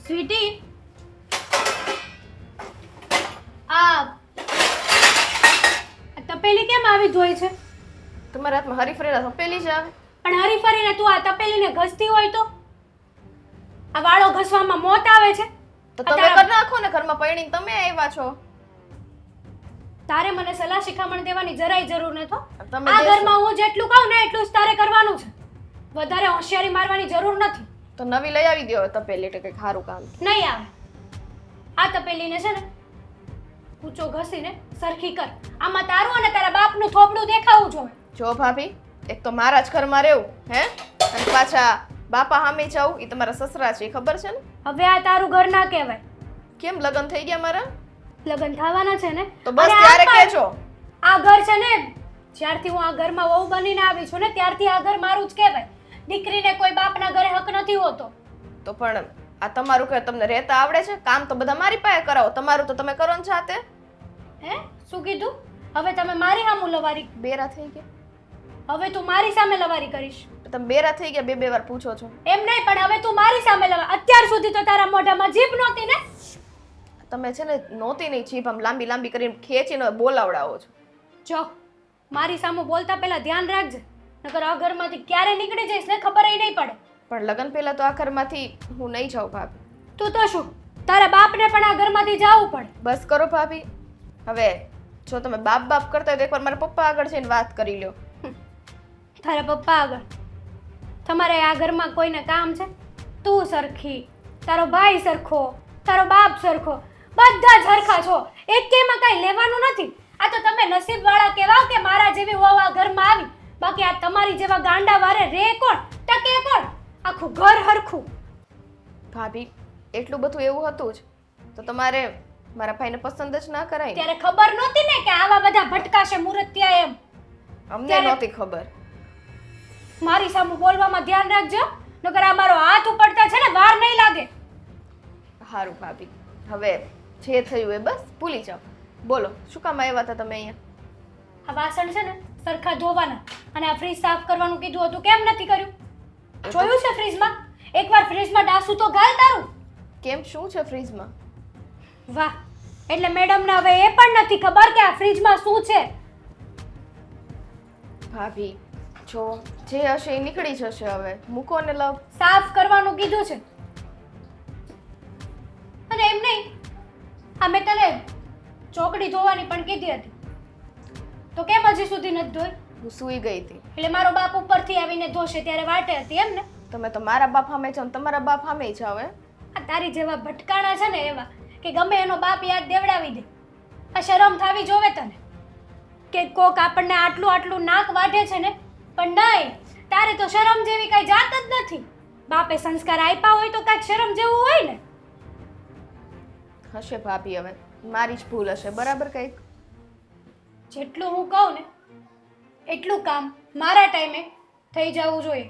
Sweetie, આ તપેલી કેમ આવી ધોઈ છે? તમારા હાથમાં હરીફરીના તપેલી જ આવે? પણ હરીફરીને તું આ તપેલીને ઘસતી હોય તો આ વાળો ઘસવામાં મોત આવે છે. તો તમે કરી નાખો ને, ઘરમાં પૈણીને તમે આવ્યા છો. તારે મને સલાહ શિખામણ દેવાની જરાય જરૂર નથી. તમે આ દેશો. ઘરમાં હું જેટલું કહું ને એટલું જ તારે કરવાનું છે. વધારે હોશિયારી મારવાની જરૂર નથી. તો નવી લઈ આવી દો તપેલી, એટલે કંઈક સારું કામ. નહીં આવે. આ તપેલીને છે ને ઊંચો ઘસીને સરખી કર. આમાં તારું અને તારા બાપનું થોપડું દેખાવું જોઈએ. જો ભાભી, એક તો મારા જ ઘરમાં રહેવું, હે? અને પાછા બાપા સામે જાવું, એ તમારા સસરા છે, એ ખબર છે ને? હવે આ તારું ઘર ના કહેવાય. કેમ લગ્ન થઈ ગયા મારા? લગ્ન થવાના છે ને તો બસ અને ત્યારે આ પણ કહેજો. આ ઘર છે ને, જ્યારથી હું આ ઘરમાં વહુ બનીને આવી છું ને ત્યારથી આ ઘર મારું જ કહેવાય. દીકરીને કોઈ બાપના ઘરે હક નથી હોતો. તો પણ આ તમારું કે તમને રહેતા આવડે છે? કામ તો બધા મારી પાસે કરાવો, તમારું તો તમે કરો ને જાતે. હે શું કીધું? હવે તમે મારી સામે લવારી, બેરા થઈ ગયા? હવે તું મારી સામે લવારી કરીશ? તમે બેરા થઈ ગયા, બે વાર પૂછો છો. એમ નહીં, પણ હવે તું મારી સામે લવા. અત્યાર સુધી તો તારા મોઢામાં જીભ નહોતી ને. તમે છે ને નહોતી નહીં જીભ આમ લાંબી લાંબી કરીને ખેંચીને બોલાવડાવો છો. જો મારી સામે બોલતા પહેલા ધ્યાન રાખજે, નકર આ ઘરમાંથી ક્યારે નીકળી જઈશ ને ખબર ય નહીં પડે. પણ લગ્ન પહેલા તો આ ઘરમાંથી હું નહીં જાઉં ભાભી. તું તો શું, તારા બાપને પણ આ ઘરમાંથી જવું પડે. બસ કરો ભાભી. હવે જો તમે બાપ બાપ કરતા હોય તો એકવાર મારા પપ્પા આગળ જઈને વાત કરી લ્યો. તારા પપ્પા આગળ? તમારે આ ઘરમાં કોઈને કામ છે? તું સરખી, તારો ભાઈ સરખો, તારો બાપ સરખો, બધા જ સરખા છો. એક કેમાં કાંઈ લેવાનું નથી. આ તો તમે નસીબવાળા કહેવાવ કે મારા જેવી વહુ આ ઘરમાં આવી. બાકી આ તમારી જેવા ગાંડા વારે રે કોણ, ટકે કોણ? આખું ઘર હરખું. ભાભી, એટલું બધું એવું હતું જ તો તમારે મારા ભાઈને પસંદ જ ના કરાય ને? ત્યારે ખબર નહોતી ને કે આવા બધા ભટકાશે મૂર્તિયા એમ. અમને નહોતી ખબર. મારી સામે બોલવામાં ધ્યાન રાખજો, નકર આ મારો હાથ ઉપડતા છે ને વાર નહીં લાગે. સારું ભાભી, હવે જે થયું એ બસ ભૂલી જાઓ. બોલો, શું કામ આવ્યા હતા તમે અહીંયા? આ વાસણ છે ને સરખા ધોવાના, અને આ ફ્રીજ સાફ કરવાનું કીધું હતું, કેમ નથી કર્યું? જોયું છે ફ્રીજમાં? એકવાર ફ્રીજમાં ડાસું તો ગાલ તારું. કેમ, શું છે ફ્રીજમાં? વાહ, એટલે મેડમને હવે એ પણ નથી ખબર કે આ ફ્રીજમાં શું છે. ભાભી, જો જે હશે એ નીકળી જશે. હવે મૂકો ને લવ. સાફ કરવાનું કીધું છે. અને એમ નહીં, આ મેં તને ચોકડી ધોવાની પણ કીધી હતી, તો કેમ હજી સુધી નથી ધોઈ? હું સૂઈ ગઈ હતી. એટલે મારો બાપ ઉપરથી આવીને ધોશે ત્યારે વાટે હતી એમ ને? તમે તો મારા બાપ સામે જાઓ ને તમારા બાપ સામે જાઓ. આ તારી જેવા ભટકાણા છે ને એવા કે ગમે એનો બાપ યાદ દેવડાવી દે. આ શરમ થાવી જોવે તને કે કોક આપણને આટલું આટલું નાક વાઢે છે ને, પણ નહીં, તારે તો શરમ જેવી કઈ જાત જ નથી. બાપે સંસ્કાર આપ્યા હોય તો કાંઈક શરમ જેવું હોય ને. હશે ભાભી, હવે મારી જ ભૂલ હશે, બરાબર? કંઈક જેટલું હું કહું ને એટલું કામ મારા ટાઈમે થઈ જવું જોઈએ,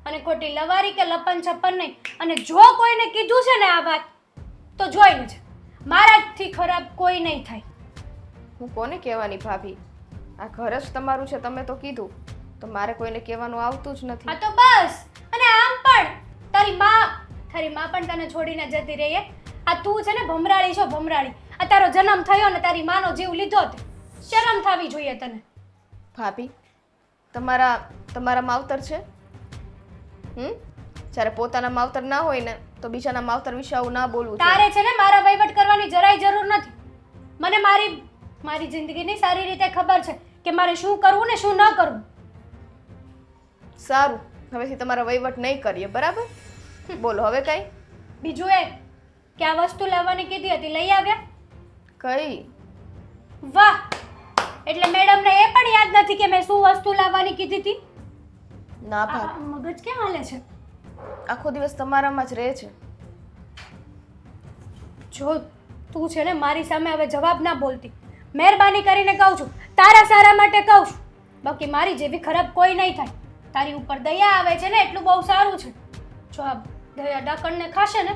અને ખોટી લવારી કે લપન છપ્પન નહીં. અને જો કોઈને કીધું છે ને આ વાત, તો જોઈ લેજે, મારાથી ખરાબ કોઈ નહીં થાય. હું કોને કહેવાની ભાભી? આ ઘર જ તમારું છે, તમે તો કીધું, તો મારે કોઈને કહેવાનું આવતું જ નથી. આ તો બસ. અને આમ પણ તારી માં પણ તને છોડીને જતી રહી. આ તું છે ને ભમરાળી છો, ભમરાળી. આ તારો જન્મ થયો ને તારી માનો જીવ લીધો તે શરમ થવી જોઈએ તને. ભાભી, તમારા માવતર છે? જ્યારે પોતાના માવતર ના હોય ને તો બીજાના માવતર વિશે આવું ના બોલવું. તારે છે ને મારા વહીવટ કરવાની જરાય જરૂર નથી. મને મારી જિંદગીની સારી રીતે ખબર છે કે મારે શું કરવું ને શું ન કરવું. સારું, હવેથી તમારા વહીવટ નહીં કરીએ, બરાબર? બોલો હવે કઈ બીજું એ કે આ વસ્તુ લાવવાની કીધી હતી, લઈ આવ્યા? કઈ? વાહ, એટલે મેડમને એ પણ યાદ નથી કે મેં શું વસ્તુ લાવવાની કીધી હતી? ના આ ભાભી, મગજ કેમ હાલે છે? આખો દિવસ તમારામાં જ રહે છે. જો તું છે ને મારી સામે હવે જવાબ ના બોલતી, મહેરબાની કરીને કહું છું, તારા સારા માટે કહું છું. બાકી મારી જેવી ખરાબ કોઈ નહીં થાય. તારી ઉપર દયા આવે છે ને એટલું બહુ સારું છે. જો આ દયા ડાકણને ખાશે ને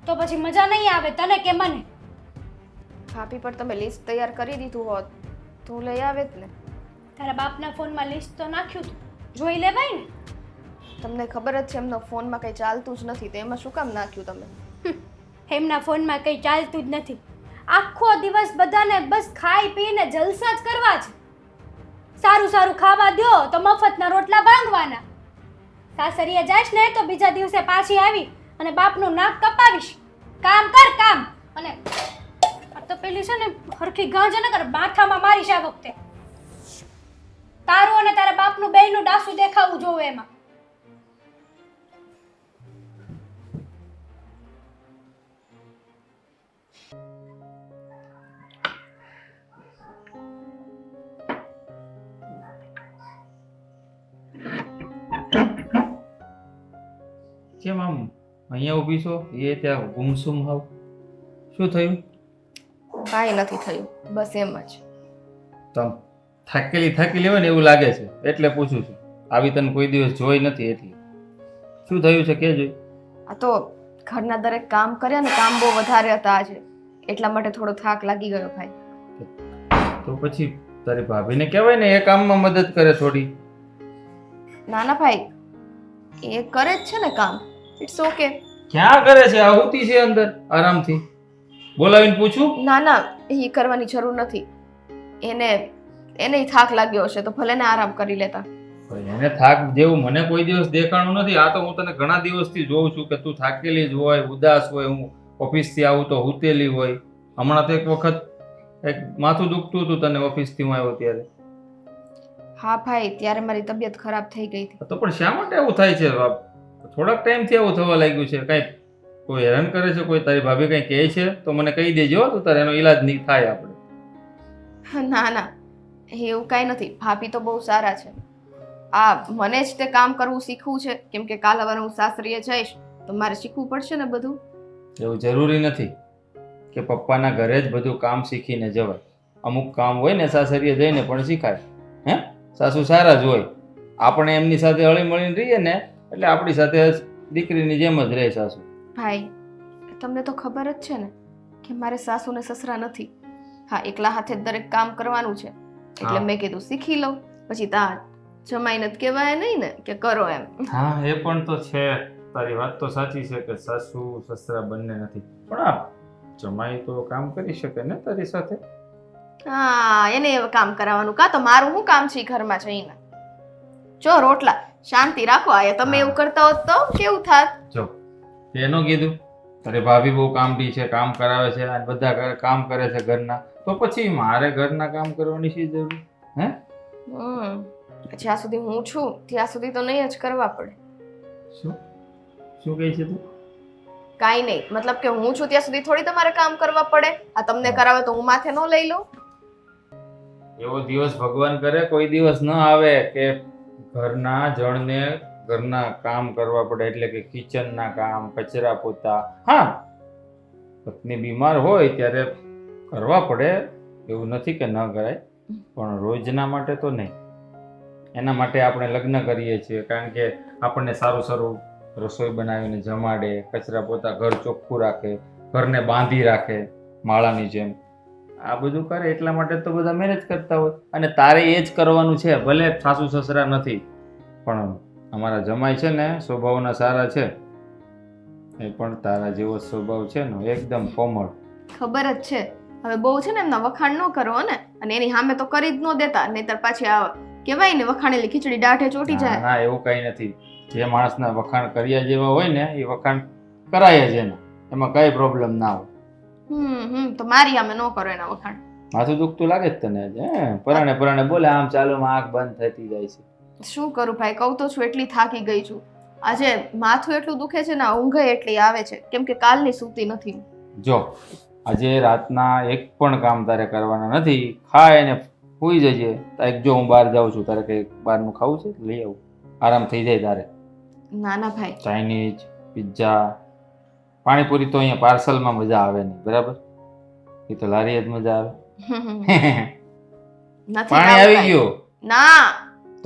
તો પછી મજા નહીં આવે તને કે મને. ભાભી, પણ તમે લિસ્ટ તૈયાર કરી દીધું હોત તો હું લઈ આવે જ ને. તારા બાપના ફોનમાં લિસ્ટ તો નાખ્યું તું, જોઈ લેવાય ને. તમને ખબર જ છે એમનો ફોનમાં કંઈ ચાલતું જ નથી, તો એમાં શું કામ નાખ્યું તમે? એમના ફોનમાં કંઈ ચાલતું જ નથી. આખો દિવસ બધાને બસ ખાઈ પીને જલસા જ કરવા છે. સારું સારું ખાવા દ્યો તો મફતના રોટલા ભાંગવાના. સાસરીએ જાઈશ ને તો બીજા દિવસે પાછી આવી અને બાપનું નાક કપાવીશ. કામ કર કામ. અને આ તો પેલી છે ને હરખી ગાંજ ન કર, માથામાં મારીશ આ વખતે. તારું અને તારા બાપનું બેયનું ડાસું દેખાવું જોવે એમાં. કેમ આમ અહીંયા ઊભી છો? એ ત્યાં ગુમસુમ હાવ શું થયું? કાંઈ નથી થયું, બસ એમ જ. તમ થાકેલી હોય ને એવું લાગે છે એટલે પૂછું છું. આવી તને કોઈ દિવસ જોઈ નથી એટલે. શું થયું છે કે જોઈ? આ તો ઘરના દરેક કામ કર્યા ને કામ બહુ વધારે હતા આજે, એટલા માટે થોડો થાક લાગી ગયો ભાઈ. તો પછી તારી ભાભીને કહેવાય ને એ કામમાં મદદ કરે થોડી. ના ના ભાઈ, એ કરે જ છે ને કામ, ઇટ્સ ઓકે. ક્યાં કરે છે? આહુતિ છે અંદર આરામથી. બોલાવીને પૂછું? ના ના, એ કરવાની જરૂર નથી. એને થાક લાગ્યો હશે તો ભલે ને આરામ કરી લેતા. એને થાક જેવું મને કોઈ દિવસ દેખાણું નથી. આ તો હું તને ઘણા દિવસથી જોઉં છું કે તું થાકેલી જ હોય, ઉદાસ હોય. હું ઓફિસથી આવું તો હુતેલી હોય. હમણાં તો એક વખત એક માથું દુખતું હતું તને ઓફિસથી હું આવ્યો ત્યારે. હા ભાઈ, ત્યારે મારી તબિયત ખરાબ થઈ ગઈ હતી. તો પણ શા માટે એવું થાય છે? થોડાક ટાઈમથી એવું થવા લાગ્યું છે. કાંઈ કોઈ હેરાન કરે છે? કોઈ તારી ભાભી કંઈ કહે છે તો મને કહી દેજો, તો તારે એનો ઈલાજ નહીં થાય આપણે. ના ના, એવું કાંઈ નથી. ભાભી તો બહુ સારા છે. મને જ તે કામ કરવું શીખવું છે, કેમ કે કાલ હવે હું સાસરીએ જઈશ તો મારે શીખવું પડશે ને બધું. એવું જરૂરી નથી કે પપ્પાના ઘરે જ બધું કામ શીખીને જવાય. અમુક કામ હોય ને સાસરીએ જઈને પણ શીખાય. હે, સાસુ સારા જ હોય. આપણે એમની સાથે હળી મળીને રહીએ ને એટલે આપણી સાથે દીકરીની જેમ જ રહે સાસુ. ભાઈ, તમને તો ખબર જ છે ને કે મારે સાસુ ને સસરા નથી. હા, એકલા હાથે જ દરેક કામ કરવાનું છે એટલે મેં કીધું શીખી લઉં. પછી જમાઈને જ કહેવાય નહીં ને કે કરો એમ. હા, એ પણ તો છે. તારી વાત તો સાચી છે કે સાસુ સસરા બંને નથી, પણ આ જમાઈ તો કામ કરી શકે ને તારી સાથે. હા, એને એવું કામ કરાવવાનું. કાં તો મારું શું કામ છે ઘરમાં જઈને? જો રોટલા શાંતિ રાખો. આ તમે એવું કરતા હોત તો કેવું થાત? જો એનો કીધું તારી ભાભી બહુ કામડી છે, કામ કરાવે છે અને બધા કામ કરે છે ઘરના, તો પછી મારે ઘરના કામ કરવાની શી જરૂર? હે, જ્યાં સુધી હું છું ત્યાં સુધી તો નહીં જ કરવા પડે. શું શું કહે છે તું? કાંઈ નહીં, મતલબ કે હું છું ત્યાં સુધી થોડી તમારે કામ કરવા પડે. આ તમને કરાવે તો હું માથે ન લઈ લઉં? એવો દિવસ ભગવાન કરે કોઈ દિવસ ન આવે કે ઘરના જણને ઘરના કામ કરવા પડે, એટલે કે કિચનના કામ, કચરા પોતા. હા, પત્ની બીમાર હોય ત્યારે કરવા પડે, એવું નથી કે ન કરાય, પણ રોજના માટે તો નહીં. એના માટે આપણે લગ્ન કરીએ છીએ, કારણ કે આપણને સારું સારું રસોઈ બનાવીને જમાડે, કચરા પોતા, ઘર ચોખ્ખું રાખે, ઘરને બાંધી રાખે માળાની જેમ. આ બધું કરે એટલા માટે તો બધા મેરેજ કરતા હોય. અને તારે એ જ કરવાનું છે. ભલે સાસુ સસરા નથી, પણ અમારા જમાઈ છે ને સ્વભાવના સારા છે. એ પણ તારા જેવો સ્વભાવ છે ને, એકદમ કોમળ. ખબર જ છે. હવે બહુ છે ને એમના વખાણ ન કરો ને, અને એની સામે તો કરી જ ન દેતા, નહીતર પાછી આ કહેવાય ને વખાણેલી ખીચડી દાઢે ચોટી જાય. ના, એવું કઈ નથી. જે માણસના વખાણ કર્યા જેવા હોય ને એ વખાણ કરાય જ એને, એમાં કઈ પ્રોબ્લેમ ના હોય. તો મારી સામે ન કરો એના વખાણ. માથું દુખતું લાગે જ તને? પરાણે બોલે આમ ચાલો આંખ બંધ થતી જાય છે. શું કરું ભાઈ, કહું તો છું એટલી થાકી ગઈ છું. આજે માથું એટલું દુખે છે ને, ઊંઘ એટલી આવે છે, કેમ કે કાલની સૂતી નથી. જો આજે રાતના એક પણ કામ તારે કરવાના નથી. ખાય ને સૂઈ જજે. જો હું બહાર જાઉં છું, તારે કઈ બહારનું ખાવું છે લઈ આવું, આરામ થઈ જાય તારે. ના ના ભાઈ, ચાઇનીઝ, પિઝા, પાણીપુરી તો અહીંયા પાર્સલમાં મજા આવે નહીં, બરાબર? એ તો લારી જ મજા આવે. પાણી આવી ગયું? ના,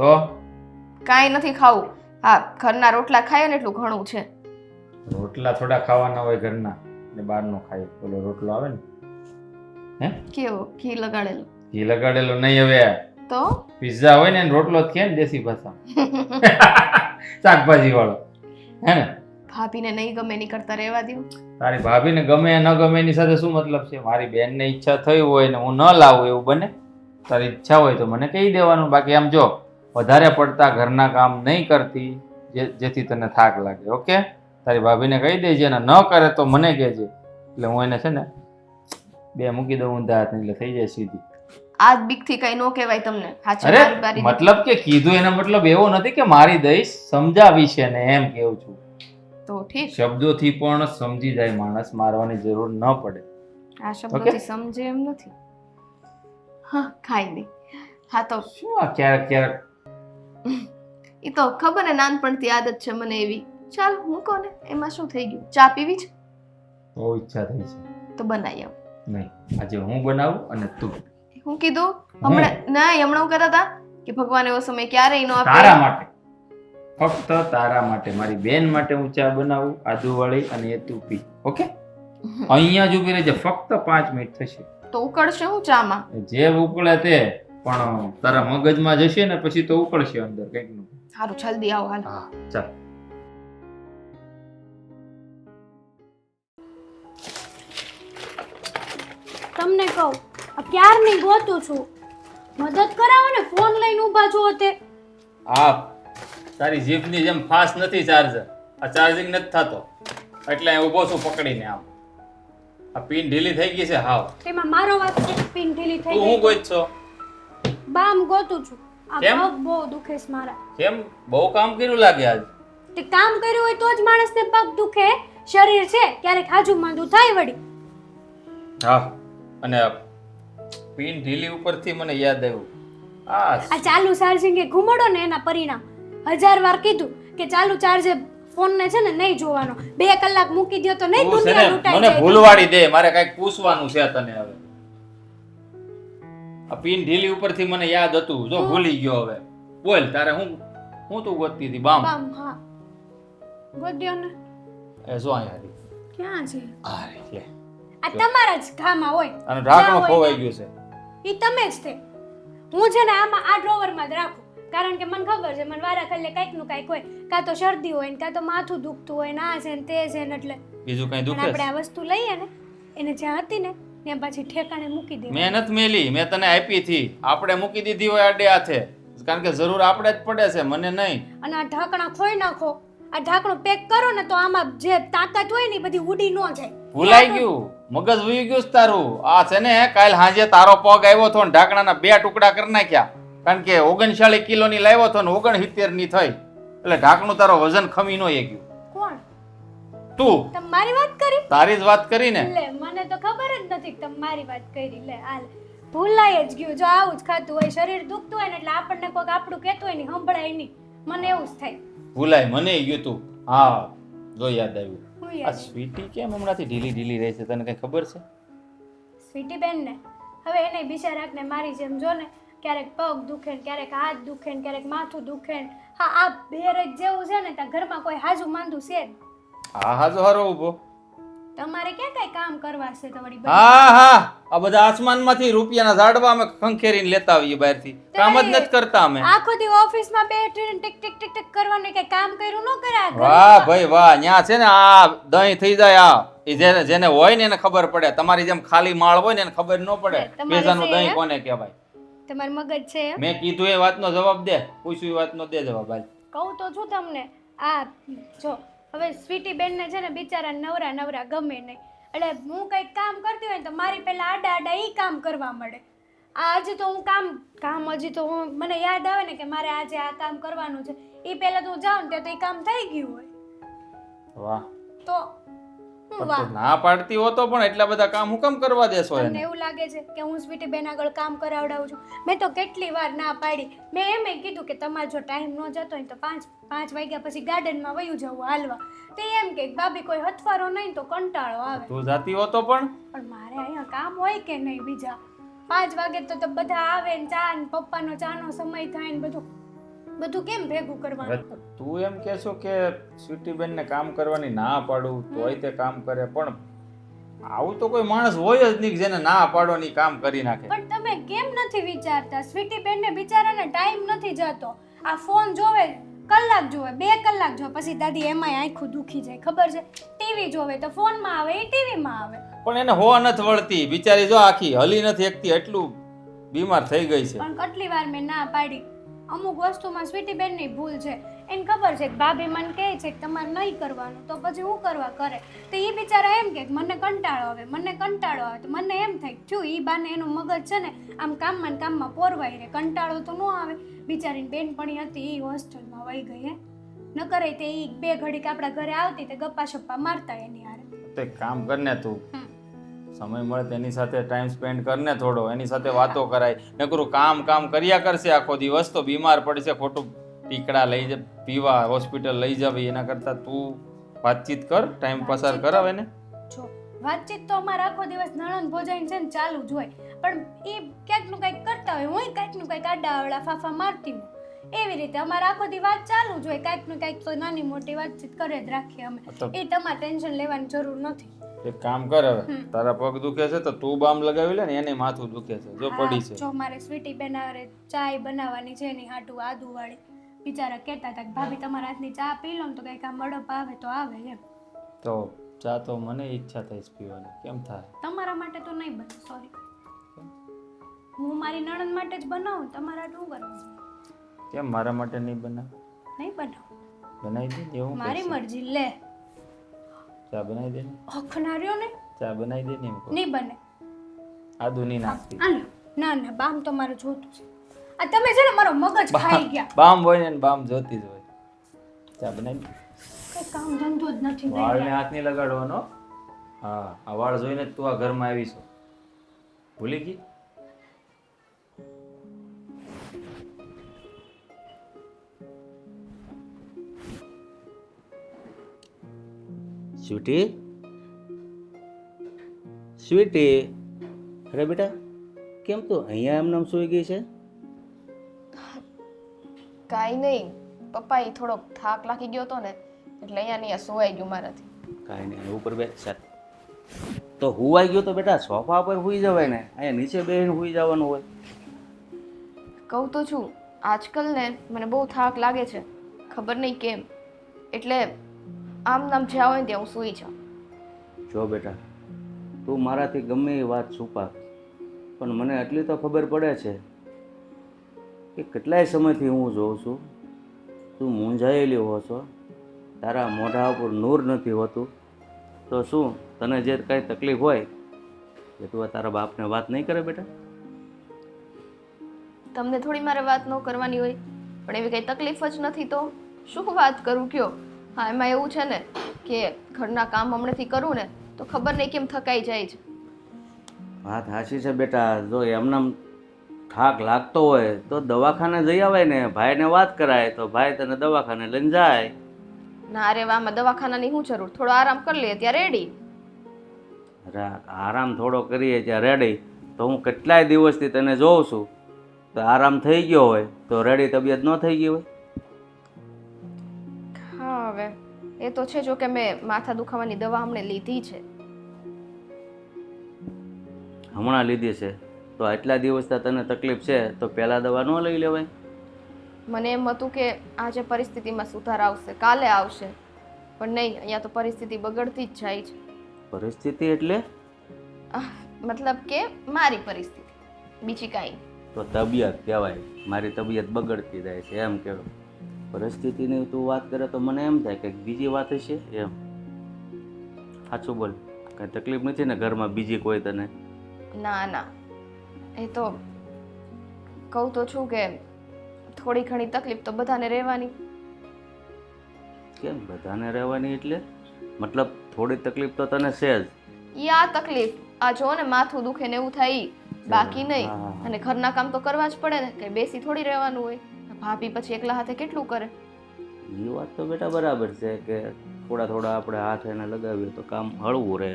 તો કાંઈ નથી ખાવું. હા, ઘરના રોટલા ખાય ને એટલું ઘણું છે. રોટલા થોડા ખાવાના હોય ઘરના, ને બહારનો ખાય. પેલો રોટલો આવે ને, હે કેવો ઘી લગાડેલો? ઘી લગાડેલો નહીં. હવે તો પિઝા હોય ને રોટલો જ કે ને દેશી ભાષા, શાકભાજી વાળો, હે ને? ભાભીને નહીં ગમે એની કરતા રહેવા દો. તારી ભાભીને ગમે ન ગમે એની સાથે શું મતલબ છે? મારી બેનને ઈચ્છા થઈ હોય ને હું ન લાવું એવું બને? તારી ઈચ્છા હોય તો મને કહી દેવાનું. બાકી આમ જો વધારે પડતા ઘરના કામ નહીં કરતી જેથી તને થાક લાગે. ઓકે, તારી ભાભીને કહી દેજે અને ન કરે તો મને કહેજે, એટલે હું એને છે ને બે મૂકી દઉં ઊંધા હાથ, એટલે થઈ જાય સીધી. આ બીકથી કઈ ન કહેવાય તમને. હાચે અરે મારી બારી મતલબ કે કીધું એનો મતલબ એવો નથી કે મારી દઈશ, સમજાવી છે ને એમ કેવું છું. તો ઠીક. શબ્દોથી પણ સમજી જાય માણસ, મારવાની જરૂર ન પડે. આ શબ્દોથી સમજે એમ નથી. હા, ખાઈ દે. હા તો શું આ ક્યારેક ક્યારેક એ તો ખબર ને, નાનપણથી આદત છે મને એવી. ચાલ મૂકો ને, એમાં શું થઈ ગયું? ચા પીવી છે બહુ ઈચ્છા થઈ છે. તો બનાવી આવ. નહીં, આજે હું બનાવું અને તું. હું કીધું હમણાં નહીં, હમણાં હું કહેતા હતા કે ભગવાન એવો સમય ક્યારેય ન આપે. તારા માટે, ફક્ત તારા માટે, મારી બેન માટે હું ચા બનાવું આદુવાળી, અને એ તું પી. ઓકે, અહીંયા જ ઊભી રહેજે, ફક્ત 5 મિનિટ થશે. તો ઉકળશે હું ચામાં. જે ઉકળે તે, પણ તારા મગજમાં જશે ને પછી તો ઉકળશે અંદર કંઈક નું. સારું, જલ્દી આવો હાલ. હા ચાલ. તમને કહું, આ ક્યારની ગોતું છું, મદદ કરાવો ને, ફોન લઈને ઊભા છો તે. આ તારી જીભની જેમ ફાસ્ટ નથી ચાર્જર, આ ચાર્જિંગ નથી થતો, એટલે અહીં ઊભો છું પકડીને. આમ આ પિન ઢીલી થઈ ગઈ છે હાવ. તેમાં મારો વાત છે, પિન ઢીલી થઈ તું હું ગઈ. કોઈ છો? બામ ગોતું છું. આ કેમ? પગ બહુ દુખે છે મારા. કેમ બહુ કામ કર્યું લાગે આજ? તે કામ કર્યું હોય તો જ માણસને પગ દુખે. શરીર છે ક્યારેક હાજુ માંદું થાય વળી. હા, અને પિન ઢીલી ઉપરથી મને યાદ આવ્યું, આ ચાલુ ચાર્જિંગ એ ઘુમડો ને એના પરિણામ. 1000 વાર કીધું કે ચાલુ ચાર્જે ફોન ને છે ને નહીં જોવાનો, 2 કલાક મૂકી દો તો નહીં તું છે દુનિયા ને લૂંટાઈ મને જાય. ભૂલવાડી દે, મારે કઈક પૂછવાનું છે તને. હવે આ પિન ઢીલી ઉપરથી મને યાદ હતું, જો ભૂલી ગયો. હવે બોલ, તારે હું તું ગોતતી હતી? બામ. બામ, હા ગોદ્યો ને. એ જો અહીંયા હતી. ક્યાં છે? આ રે લે, આ તમારા જ ઘામાં હોય. અને ઢાંકણું જ્યાં હોય ખોવાઈ ગયું છે. ઈ તમે જ તે. હું છે ને આમાં આ ડ્રોવરમાં જ રાખું, કારણ કે મને ખબર છે મને વારા ખાલી કંઈક નું કંઈક હોય, કાં તો શરદી હોય ને કાં તો માથું દુખતું હોય ને આ છે ને તે છે ને, એટલે બીજું કઈ પણ દુખે આપણે છે? આ વસ્તુ લઈએ ને એને જ્યાં હતી ને ત્યાં પાછી ઠેકાણે મૂકી દે. મેં નથી મેલી, મેં તને આપી હતી. આપણે મૂકી દીધી હોય આડે હાથે, કારણ કે જરૂર આપણે જ પડે છે, મને નહીં. અને આ ઢાંકણા ખોઈ નાખો, આ ઢાંકણું પેક કરો ને તો આમાં જે તાકાત હોય ને એ બધી ઉડી ન જાય. ભૂલાઈ ગયું, મગજ વહી ગયું છે તારું. આ છે ને કાલ સાંજે તારો પગ આવ્યો હતો ને ઢાંકણાના 2 ટુકડા કરી નાખ્યા, કારણ કે 39 કિલોની લાવ્યો હતો ને 69 ની થઈ, એટલે ઢાંકણું તારો વજન ખમી ન એ ગયું. કોણ? તું તમે મારી વાત કરી? તારી જ વાત કરી ને. લે, મને તો ખબર જ નથી કે તમે મારી વાત કરી. લે હાલ, ભૂલાઈ જ ગયું. જો આવું જ ખાતું હોય, શરીર દુખતું હોય ને એટલે આપણને કોઈક આપણું કહેતું હોય ને સંભળાય નહીં, મને એવું જ થાય. ભૂલાય મને ગયું તું. હા, જો યાદ આવ્યું. હું આ યાદ સ્વીટી કેમ હમણાંથી ઢીલી ઢીલી રહે છે, તને કઈ ખબર છે? સ્વીટી બેન ને હવે એને બિચારાકને મારી જેમ જો ને, ક્યારેક પગ દુખે ને ક્યારેક હાથ દુખે ને ક્યારેક માથું દુખે ને. હા, આ બેરજ જેવું છે ને ત્યાં ઘરમાં કોઈ હાજુ માંદું છે જ. હા હા, જો હારો ઊભો. તમારે ક્યાં કઈ કામ કરવા છે તો વળી બધું? હા હા, આ બધા આસમાનમાંથી રૂપિયાના ઝાડવા અમે ખંખેરીને લેતા આવીએ બહારથી. કામ જ નથી કરતા અમે. આખો દી ઓફિસમાં બેઠીને ટિક ટિક ટિક ટિક કરવાનું, કઈ કામ કર્યું ન કર્યા? વાહ ભાઈ વાહ, ન્યા છે ને આ દહીં થઈ જાય. આ એ જેને હોય ને એને ખબર પડે, તમારી જેમ ખાલી માળ હોય ને એને ખબર ન પડે તમારે પેજાનું છે, દહીં હે? કોને કહેવાય. તમારું મગજ છે એમ? મેં કીધું એ વાતનો જવાબ દે, પૂછ્યું એ વાતનો દે જવાબ. હાલ. કહું તો છું તમને. આ જો હવે સ્વીટી બેનને છે ને બિચારા નવરા નવરા ગમે નહીં, એટલે હું કંઈક કામ કરતી હોય ને તો મારી પહેલા આડા આડા ઈ કામ કરવા મળે. આ હજી તો હું કામ હજી તો હું મને યાદ આવે ને કે મારે આજે આ કામ કરવાનું છે, એ પહેલા તો હું જાઉં ને તો એ કામ થઈ ગયું હોય. વાહ, તો હું પણ વાહ, તું ના પાડતી હો તો પણ એટલા બધા કામ હું કેમ કરવા દેશો તમને એને? એવું લાગે છે કે હું સ્વીટી બેન આગળ કામ કરાવડાવું છું? મેં તો કેટલી વાર ના પાડી. મેં એમ કીધું કે તમારે જો ટાઈમ ન જતો હોય તો 5 વાગ્યા પછી ગાર્ડનમાં વયું જવું હાલવા. તે એમ કે ભાભી કોઈ હથવારો નહીં તો કંટાળો આવે. તું જાતી હો તો પણ મારે અહીંયા કામ હોય કે નહીં બીજા? 5 વાગે તો બધા આવે ને ચા ને પપ્પાનો ચાનો સમય થાય ને બધું કેમ ભેગું કરવાનું? તું એમ કહેશો કે સ્વીટી બેનને કામ કરવાની ના પાડું તોય તે કામ કરે, પણ આવું તો કોઈ માણસ હોય જ નહીં કે જેને ના પાડો ની કામ કરી નાખે. પણ તમે કેમ નથી વિચારતા? સ્વીટી બેનને બિચારાને ટાઈમ નથી જતો. આ ફોન જોવે કલાક જોવે 2 કલાક જોવે પછી દાદી એમાંય આંખું દુખી જાય ખબર છે ટીવી જોવે તો ફોનમાં આવે એ ટીવીમાં આવે પણ એને હોવા નથી વળતી બિચારી, જો આખી હલી નથી એકતી, એટલું બીમાર થઈ ગઈ છે. પણ કેટલી વાર મેં ના પાડી. અમુક વસ્તુમાં સ્વીટી બેનની ભૂલ છે. એને ખબર છે કે ભાભી મને કહે છે કે તમારે નહીં કરવાનું તો પછી હું કરવા કરે તો એ બિચારા એમ કે મને કંટાળો આવે તો મને એમ થાય થયું એ બાને એનું મગજ છે ને આમ કામમાં ને કામમાં પોરવાઈ રહે, કંટાળો તો ન આવે. બિચારીની બેનપણી હતી એ હોસ્ટેલમાં વહી ગઈ હે ન કરે તે એ 2 ઘડીક આપણા ઘરે આવતી તે ગપ્પા શપ્પા મારતા એની હારે. તો એક કામ કરને તું, સમય મળે તેની સાથે ટાઈમ સ્પેન્ડ કરને થોડો, એની સાથે વાતો કરાય. નકરું કામ કર્યા કરશે આખો દિવસ તો બીમાર પડશે, ખોટું ટીકડા લઈ પીવા હોસ્પિટલ લઈ જવી એના કરતા તું વાતચીત કર, ટાઈમ પસાર કરાવે ને. જો વાતચીત તો અમારે આખો દિવસ નણંદ ભોજાઈ છે ને ચાલુ જ હોય, પણ એ ક્યાંકનું કંઈક કરતા હોય, હું ક્યાંકનું કંઈક આડાવડા ફાફા મારતી હું. એવી રીતે અમારે આખો દી વાત ચાલુ જ હોય, કાંઈકનું કાંઈક તો નાની મોટી વાતચીત કરે જ રાખીએ અમે. એ તમારે ટેન્શન લેવાની જરૂર નથી. એક કામ કર, હવે તારા પગ દુખે છે તો તું બામ લગાવી લે ને, એને માથું દુખે છે જો પડી છે. જો મારે સ્વીટી બેન હારે ચાય બનાવવાની છે એની હાટું આદુ વાળી, બિચારા કહેતા હતા કે ભાભી તમારા હાથની ચા પી લો ને તો કંઈક આમ અડપ આવે તો આવે એમ. તો ચા તો મને ઈચ્છા થઈ પીવાની, કેમ થાય? તમારા માટે તો નહીં બને, સોરી. હું મારી નણંદ માટે જ બનાવું, તમારા હાટું શું કરવાનું? કેમ મારા માટે નહીં બનાવ? નહીં બનાવું, બનાવી દે એવું મારી મરજી. લે ચા બનાવી દે ને. અખનાર્યો ને ચા બનાવી દે ને એમ કહું. નહીં બને. આદુ નહીં નાખતી. ના બામ તો મારે જોતું છે. આ તમે છે ને મારો મગજ ખાઈ ગયા. બામ હોય ને બામ જોતી જ હોય. ચા બનાવી દે. કઈ કામ ધંધો જ નથી. વાળને હાથ નહીં લગાડવાનો. હા, આ વાળ જોઈને જ તું આ ઘરમાં આવી છો, ભૂલી ગઈ? સ્વીટી, સ્વીટી, અરે બેટા કેમ તું અહીંયા એમ નામ સૂઈ ગઈ છે? કાંઈ નહીં પપ્પા, એ થોડોક થાક લાગી ગયો હતો ને એટલે અહીંયા સુવાઈ ગયું મારાથી. કાંઈ નહીં, ઉપર બેસ. તો હુવાઈ ગયો તો બેટા સોફા પર હુઈ જવાય ને, અહીંયા નીચે બેસીને હુઈ જવાનું હોય. કહું તો છું આજકાલ ને મને બહુ થાક લાગે છે, ખબર નહીં કેમ, એટલે આમ નામ જ્યાં હોય ને ત્યાં હું સૂઈ જાઉં. જો બેટા, તું મારાથી ગમે એ વાત છુપા, પણ મને એટલી તો ખબર પડે છે કે કેટલાય સમયથી હું જોઉં છું તું મૂંઝાયેલી હો છો, તારા મોઢા ઉપર નૂર નથી હોતું. તો શું તને જે કાંઈ તકલીફ હોય એ તું તારા બાપને વાત નહીં કરે બેટા? તમને થોડી મારે વાત ન કરવાની હોય, પણ એવી કંઈ તકલીફ જ નથી તો શું વાત કરું કયો? હા, એમાં એવું છે ને કે ઘરના કામ હમણાંથી કરું ને તો ખબર નહીં કેમ થકાઈ જાય છે. વાત સાચી છે બેટા, જો એમનામ થાક લાગતો હોય તો દવાખાને જઈ આવાય ને, ભાઈને વાત કરાય તો ભાઈ તને દવાખાને લઈને જાય. ના રે વામાં દવાખાનાની શું જરૂર, થોડો આરામ કરી લઈએ ત્યાં રેડી. અરે આરામ થોડો કરીએ ત્યાં રેડી, તો હું કેટલાય દિવસથી તને જોઉં છું તો આરામ થઈ ગયો હોય તો રેડી તબિયત ન થઈ ગઈ હોય. હા હવે એ તો છે, જો કે મેં માથા દુખાવાની દવા હમણાં લીધી છે. હમણાં લીધી છે તો આટલા દિવસથી તને તકલીફ છે તો પહેલાં દવા ન લઈ લેવાય? મને એમ હતું કે આજે પરિસ્થિતિમાં સુધાર આવશે, કાલે આવશે, પણ નહીં, અહીંયા તો પરિસ્થિતિ બગડતી જ જાય છે. પરિસ્થિતિ એટલે? મતલબ કે મારી પરિસ્થિતિ, બીજી કાંઈ. તો તબિયત કહેવાય, મારી તબિયત બગડતી જાય છે એમ કહેવાય. પરિસ્થિતિની તું વાત કરે તો મને એમ થાય કે બીજી વાત હશે એમ. સાચું બોલ, કાંઈ તકલીફ નથી ને ઘરમાં બીજી કોઈ તને? ના ના, એ તો કહું તો છું કે થોડી ઘણી તકલીફ તો બધાને રહેવાની. કેમ બધાને રહેવાની એટલે? મતલબ થોડી તકલીફ તો તને છે જ. ઈ આ તકલીફ, આ જો ને માથું દુખે ને એવું થાય ઈ, બાકી નહીં. અને ઘરના કામ તો કરવા જ પડે ને, કઈ બેસી થોડી રહેવાનું હોય. ભાભી પછી એકલા હાથે કેટલું કરે? એ વાત તો બેટા બરાબર છે કે થોડા થોડા આપણે હાથ એને લગાવીએ તો કામ હળવું રહે.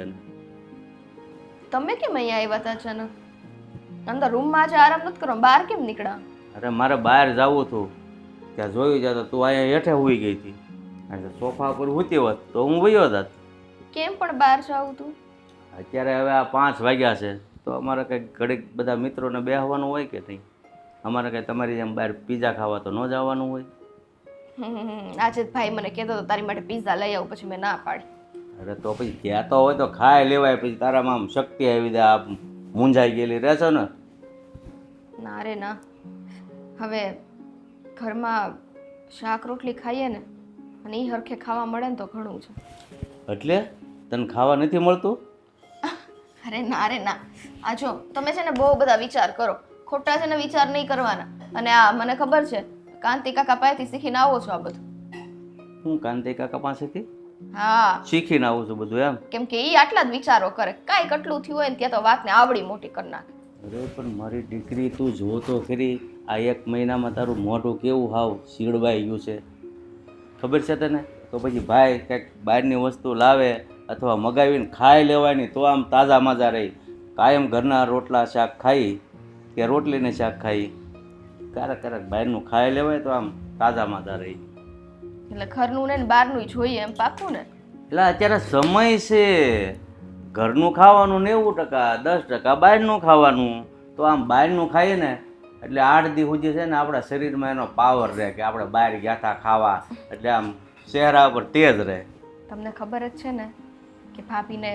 તમે કેમ અહીંયા આવ્યા હતા અચાનક? અંદર રૂમમાં આજે આરામ નથી કરો, બહાર કેમ નીકળ્યા? અરે મારે બહાર જવું હતું, ત્યાં જોયું જાય તો તું અહીંયા હેઠે સૂઈ ગઈ હતી, સોફા પર સૂતી હોત તો હું વયો જાત. કેમ પણ બહાર જાવું તું? અત્યારે હવે આ 5 વાગ્યા છે તો અમારે કંઈક ઘડીક બધા મિત્રોને બેસવાનું હોય કે નહીં? અમારે કંઈ તમારી જેમ બહાર પીઝા ખાવા તો ન જવાનું હોય? આજે જ ભાઈ મને કહેતો હતો તારી માટે પિઝા લઈ આવું, પછી મેં ના પાડી. અરે તો પછી કહેતો હોય તો ખાઈ લેવાય, પછી તારામાં આમ શક્તિ આવી જાય, આપ મૂંઝાઈ ગયેલી રહેશો ને. ના રે ના, હવે ઘરમાં શાક રોટલી ખાઈએ ને અને એ હરખે ખાવા મળે ને તો ઘણું છે. એટલે તને ખાવા નથી મળતું? અરે ના રે ના, આ જો તમે છે ને બહુ બધા વિચાર કરો, ખોટા છે ને વિચાર નહીં કરવાના. અને આ મને ખબર છે કાંતિ કાકા પાસેથી શીખીને આવો છો આ બધું. હું કાંતિ કાકા પાસેથી હા, શીખીને આવું છું બધું એમ? કેમ કે એ આટલા જ વિચારો કરે, કાંઈ કટલું થયું હોય ને ત્યાં તો વાતને આવડી મોટી કરી નાખે. અરે પણ મારી દીકરી, તું જો તો ખરી, આ 1 મહિનામાં તારું મોઢું કેવું હાવ શીળવાઈ ગયું છે, ખબર છે તને? તો પછી ભાઈ કંઈક બહારની વસ્તુ લાવે અથવા મગાવીને ખાઈ લેવાની તો આમ તાજા માજા રહી. કાયમ ઘરના રોટલા શાક ખાઈ કે રોટલીને શાક ખાઈ, ક્યારેક ક્યારેક બહારનું ખાઈ લેવાય તો આમ તાજા માજા રહી. એટલે ઘરનું ને બહારનું જોઈએ એમ પાકું ને? એટલે અત્યારે સમય છે, ઘરનું ખાવાનું 90%, 10% બહારનું ખાવાનું. તો આમ બહારનું ખાઈએ ને એટલે 8 દી સુધી છે ને આપણા શરીરમાં એનો પાવર રહે કે આપણે બહાર ગયા હતા ખાવા, એટલે આમ ચહેરા પર તેજ રહે. તમને ખબર જ છે ને કે ભાભીને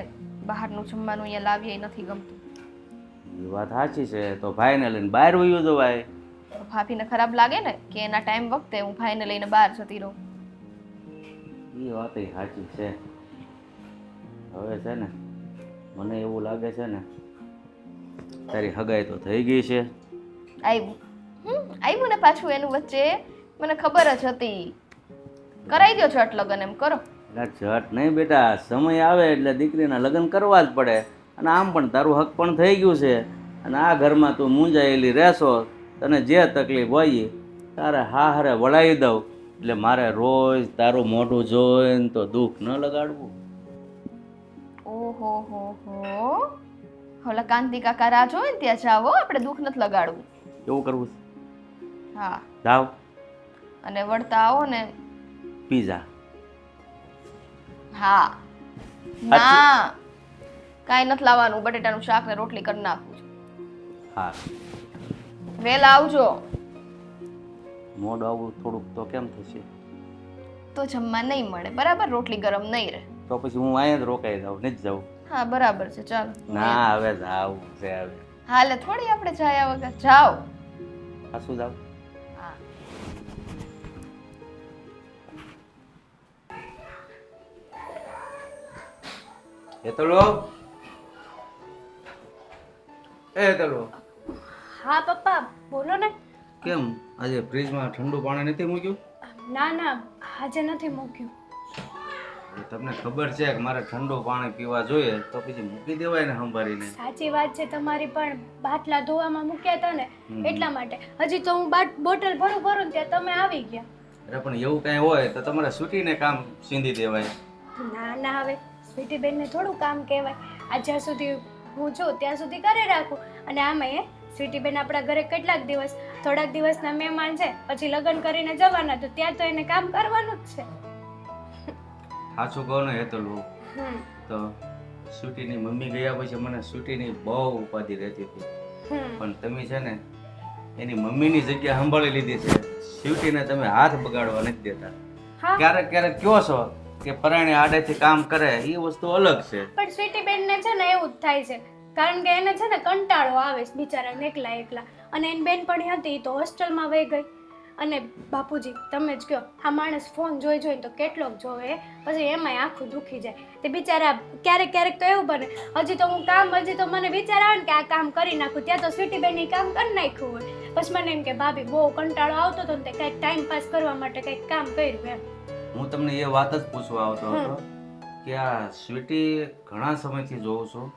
બહારનું જમવાનું અહીંયા લાવીએ નથી ગમતું. એ વાત સાચી છે, તો ભાઈને લઈને બહાર વયું જવાય. તો ભાભીને ખરાબ લાગે ને કે એના ટાઈમ વખતે હું ભાઈને લઈને બહાર જતી રહું. એ વાત સાચી છે. હવે છે ને મને એવું લાગે છે ને તારી હગાઈ તો થઈ ગઈ છે. આવ્યું ને પાછું એનું વચ્ચે, મને ખબર જ હતી. કરાઈ દો છઠ લગ્ન એમ કરો. એટલે ઝટ નહીં બેટા, સમય આવે એટલે દીકરીના લગ્ન કરવા જ પડે. અને આમ પણ તારું હક પણ થઈ ગયું છે, અને આ ઘરમાં તું મૂંઝાયેલી રહેશો, તને જે તકલીફ હોય તારે હા હારે વળાવી દઉં. એટલે મારે રોજ તારું મોઢું જોઈને તો દુઃખ ન લગાડવું. ઓહો હો હો, ઓલા કાંતિ કાકા રાહ જોવે ને ત્યાં જાઓ, આપણે દુઃખ નથી લગાડવું. કેવું કરવું છે? હા, જાવ અને વળતા આવો ને. પીઝા. હા ના, કાંઈ નથી લાવવાનું, બટેટાનું શાક ને રોટલી કરી નાખું છું. હા, વહેલા આવજો. મોઢું આવું થોડુંક તો કેમ થશે? તો જમવા નહીં મળે બરાબર, રોટલી ગરમ નહીં રહે. તો પછી હું અહીંયા જ રોકાઈ જાઉં, નથી જાઉં? હા બરાબર છે, ચાલો. ના હવે જાવું છે. હવે હાલે થોડી આપણે જાયા વગર જાઓ. આ શું જાવ? હા, હેતલો, એ હેતલો, હા પપ્પા બોલો ને. કેમ આજે ફ્રીજમાં ઠંડુ પાણી નથી મૂક્યું? ના ના, આજે નથી મૂક્યું. તમને ખબર છે કે મારે ઠંડુ પાણી પીવા જોઈએ, તો પછી મૂકી દેવાય ને સંભાળીને. સાચી વાત છે તમારી, પણ બાટલા ધોવામાં મૂક્યા હતા ને એટલા માટે. હજી તો હું બોટલ ભરું ને ત્યાં તમે આવી ગયા. અરે પણ એવું કઈ હોય તો તમારે છૂટીને કામ સીંધી દેવાય. ના ના, હવે સ્વીટી બેનને થોડું કામ કહેવાય. આ જ્યાં સુધી હું છું ત્યાં સુધી કરી રાખું. અને આમાં સ્વીટી બેન આપણા ઘરે કેટલાક દિવસ, થોડાક દિવસના મહેમાન છે, પછી લગ્ન કરીને જવાના, તો ત્યાં તો એને કામ કરવાનું જ છે. સાચું કહો ને હેતલું, તો સ્વીટીની મમ્મી ગયા પછી મને સ્વીટીની બહુ ઉપાધિ રહેતી હતી. પણ તમે છે ને એની મમ્મીની જગ્યા સંભાળી લીધી છે. સ્વીટીને તમે હાથ બગાડવા નથી દેતા. ક્યારેક ક્યારેક કયો છો કે પરાણે આડેથી કામ કરે, એ વસ્તુ અલગ છે. પણ સ્વીટી બેનને છે ને એવું જ થાય છે, કારણ કે એને છે ને કંટાળો આવે છે બિચારાને એકલા એકલા. અને એની બેનપણી હતી તો હોસ્ટેલમાં વહી ગઈ. અને બાપુજી તમે જ કહો, આ માણસ ફોન જોઈને તો કેટલોક જોવે, પછી એમાંય આખું દુખી જાય. તે બિચારા ક્યારેક ક્યારેક તો એવું બને, હજી તો મને વિચાર આવે ને કે આ કામ કરી નાખું, ત્યાં તો સ્વીટી બેન કામ કરી નાખ્યું હોય. પછી મને એમ કે ભાભી બહુ કંટાળો આવતો હતો ને તે કંઈક ટાઈમ પાસ કરવા માટે કંઈક કામ કર્યું એમ. હું તમને એ વાત જ પૂછવા આવતો હતો કે આ સ્વીટી ઘણા સમયથી જોઉં છું,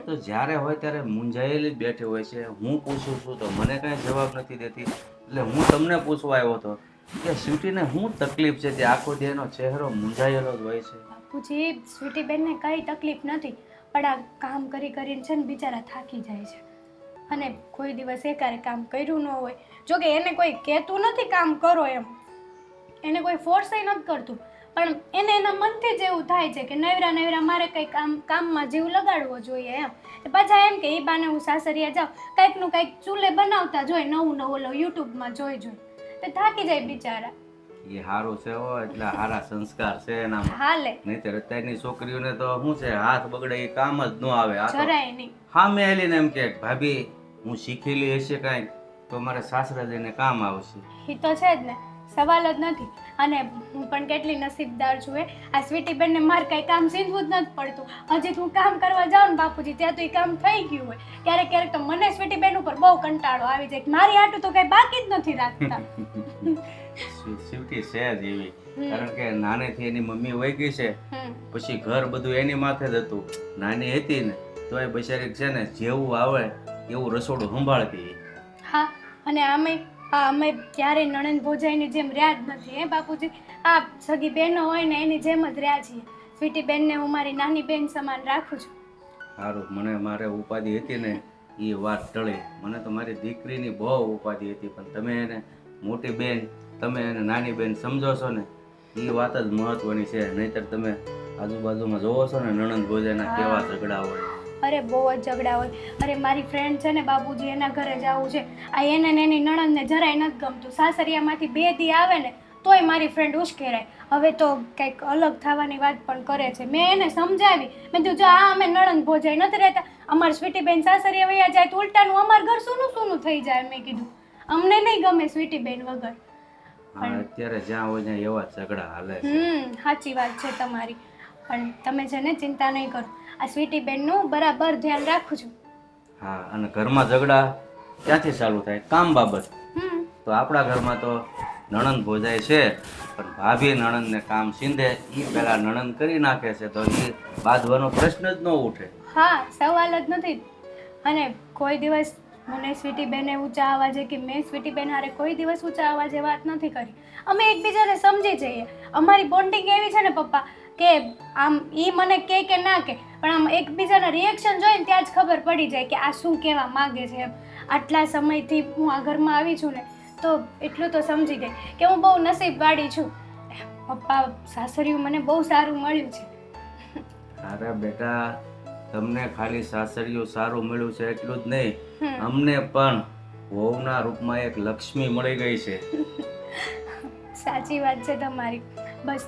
તો જ્યારે હોય ત્યારે મૂંઝાયેલી જ બેઠી હોય છે. હું પૂછું છું તો મને કાંઈ જવાબ નથી દેતી. એટલે હું તમને પૂછવા આવ્યો હતો કે સ્વીટીને શું તકલીફ છે, તે આખો દી એનો ચહેરો મૂંઝાયેલો જ હોય છે. બાપુજી સ્વીટી બેનને કઈ તકલીફ નથી, પણ આ કામ કરીને છે ને બિચારા થાકી જાય છે. અને કોઈ દિવસ એકારે કામ કર્યું ન હોય. જોકે એને કોઈ કહેતું નથી કામ કરો એમ, એને કોઈ ફોર્સય નથી કરતું, પણ એને એના મનથી જ એવું થાય છે કે નવરા મારે કંઈક કામમાં જીવ લગાડવો જોઈએ એમ. પાછા એમ કે એ બાને હું સાસરિયા જાઉં, કંઈકનું કંઈક ચૂલે બનાવતા જોઈ, નવું ઓલો યુટ્યુબમાં જોઈ તે થાકી જાય બિચારા. એ સારું છે હો, એટલે સારા સંસ્કાર છે એનામાં. હાલે નહીંતર અત્યારની છોકરીઓને તો શું છે, હાથ બગડે એ કામ જ ન આવે. આ તો જરાય નહીં. સામે આવીને એમ કે ભાભી હું શીખેલી હશે કાંઈક તો મારે સાસરા જઈને કામ આવશે. એ તો છે જ ને, સવાલ જ નથી. અને હું પણ કેટલી નસીબદાર છું. આ સ્વીટી બેનને મારે કાંઈ કામ સીંધવું જ નથી પડતું. હજી તો હું કામ કરવા જાઉં ને બાપુજી, ત્યાં તો એ કામ થઈ ગયું હોય. ક્યારેક ક્યારેક તો મને સ્વીટી બેન ઉપર બહુ કંટાળો આવી જાય કે મારી આટું તો કાંઈ બાકી જ નથી રાખતા. સ્વીટી છે જ એવી, કારણ કે નાનેથી એની મમ્મી વહી ગઈ છે, હમ. પછી ઘર બધું એની માથે જ હતું. નાની હતી ને તો એ બિચારી છે ને જેવું આવે એવું રસોડું સંભાળતી. હા, અને અમે ક્યારેય નણંદ ભોજાઈની જેમ રહ્યા જ નથી હે બાપુજી. આ સગી બહેનો હોય ને એની જેમ જ રહ્યા છીએ. સ્વીટી બેનને હું મારી નાની બેન સમાન રાખું છું. સારું, મને મારે ઉપાધિ હતી ને એ વાત ટળી. મને તો મારી દીકરીની બહુ ઉપાધિ હતી, પણ તમે એને મોટી બેન, તમે એને નાની બેન સમજો છો ને એ વાત જ મહત્વની છે. નહીંતર તમે આજુબાજુમાં જોવો છો ને નણંદ ભોજાઈના કેવા ઝઘડા હોય. અરે બહુ જ ઝઘડા હોય. અરે મારી ફ્રેન્ડ છે ને બાપુજી, એના ઘરે જવું છે. આ એને ને એની નણંદને જરાય નથી ગમતું. સાસરિયામાંથી 2 દી આવે ને તોય મારી ફ્રેન્ડ ઉશ્કેરાય. હવે તો કંઈક અલગ થવાની વાત પણ કરે છે. મેં એને સમજાવી, મેં કીધું જો આ અમે નણંદ ભોજાઈ નથી રહેતા, અમાર સ્વીટીબેન સાસરિયા વયા જાય તો ઉલટાનું અમાર ઘર સૂનું સૂનું થઈ જાય. મેં કીધું અમને નહીં ગમે સ્વીટીબેન વગર. હા, અત્યારે જ્યાં હોય ત્યાં એવા ઝઘડા હાલે છે. સાચી વાત છે તમારી. પણ તમે છે ને ચિંતા નહીં કરો, આ સ્વીટીબેનનું બરાબર ધ્યાન રાખું છું. હા, અને ઘરમાં ઝઘડા ક્યાંથી ચાલુ થાય? કામ બાબત. તો આપણા ઘરમાં તો નણંદ ભોજાઈ છે, પણ ભાભી નણંદને કામ સીંધે એ પહેલા નણંદ કરી નાખે છે, તો એ બાંધવાનો પ્રશ્ન જ ન ઉઠે. હા, સવાલ જ નથી. અને કોઈ દિવસ મને સ્વીટીબેને ઊંચા અવાજે કે મેં સ્વીટીબેન હારે કોઈ દિવસ ઊંચા અવાજે વાત નથી કરી. અમે એકબીજાને સમજી જઈએ. અમારી બોન્ડિંગ એવી છે ને પપ્પા કે આમ એ મને કે ના કે, પણ આમ એકબીજાના રિએક્શન જોઈને ત્યાં જ ખબર પડી જાય કે આ શું કહેવા માગે છે એમ. આટલા સમયથી હું આ ઘરમાં આવી છું ને તો એટલું તો સમજી ગઈ કે હું બહુ નસીબવાળી છું. પપ્પા સાસરિયું મને બહુ સારું મળ્યું છે. અરે બેટા, તમને ખાલી સાસરિયું સારું મળ્યું છે એટલું જ નહીં, અમને પણ વહુના રૂપમાં એક લક્ષ્મી મળી ગઈ છે. સાચી વાત છે તમારી. બસ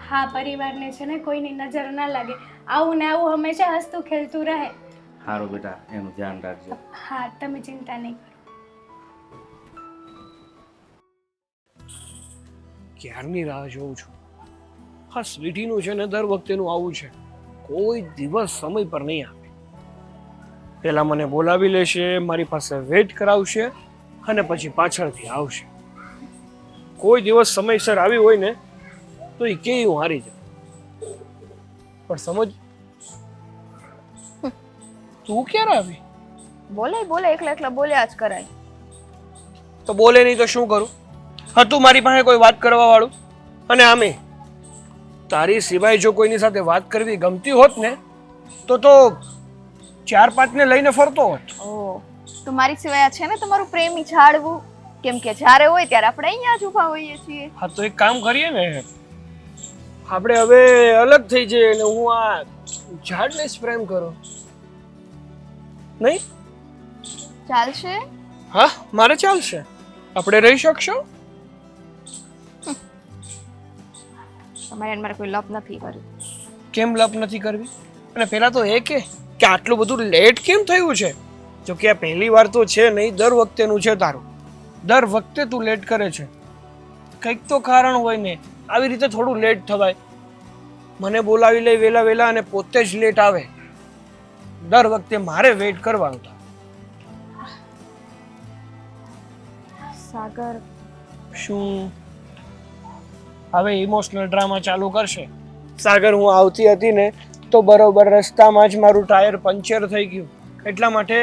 હા, પરિવારને છે ને કોઈની નજર ના લાગે, આવું ને આવું હંમેશા હસતું ખેલતું રહે. સારું બેટા, એનું ધ્યાન રાખજો. હા, તમે ચિંતા નહીં કરો. ક્યારની રાહ જોઉં છું. હા, સ્વીટીનું છે ને દર વખતેનું આવું છે, કોઈ દિવસ સમય પર નહીં આવે. પહેલા મને બોલાવી લેશે, મારી પાસે વેઇટ કરાવશે અને પછી પાછળથી આવશે. કોઈ દિવસ સમયસર આવી હોય ને તો એ કે હું હારી જાઉં. પણ સમજ, તું ક્યારે આવી? બોલે એકલા એકલા બોલ્યા જ કરાય. તો બોલે નહીં તો શું કરું? હતું મારી પાસે કોઈ વાત કરવા વાળું? અને આમે તારી સિવાય જો કોઈની સાથે વાત કરવી ગમતી હોત ને તો 4-5 ને લઈને ફરતો હોત. ઓ, તો મારી સિવાય આ છે ને તમારું પ્રેમી ઝાડવું, કેમ કે જ્યારે હોય ત્યારે આપણે અહીંયા જ ઊભા હોઈએ છીએ. હા, તો એક કામ કરીએ ને, આપણે હવે અલગ થઈ જઈએ અને હું આ ઝાડને જ પ્રેમ કરું, નહીં? ચાલશે? હા, મારે ચાલશે. આપણે રહી શકશો? તમારે એને મારે કોઈ લપ નથી કર્યું. કેમ લપ નથી કરવી? અને પહેલા તો એ કે આટલું બધું લેટ કેમ થયું છે? જો કે આ પહેલી વાર તો છે નહીં, દર વખતેનું છે તારું. દર વખતે તું લેટ કરે છે. કંઈક તો કારણ હોય ને, આવી રીતે થોડું લેટ થવાય. મને બોલાવી લે વેલા અને પોતે જ લેટ આવે. દર વખતે મારે વેઇટ કરવાનું થાય. સાગર, શું હવે ઇમોશનલ ડ્રામા ચાલુ કરશે? સાગર, હું આવતી હતી ને તો બરોબર રસ્તામાં જ મારું ટાયર પંચર થઈ ગયું, એટલા માટે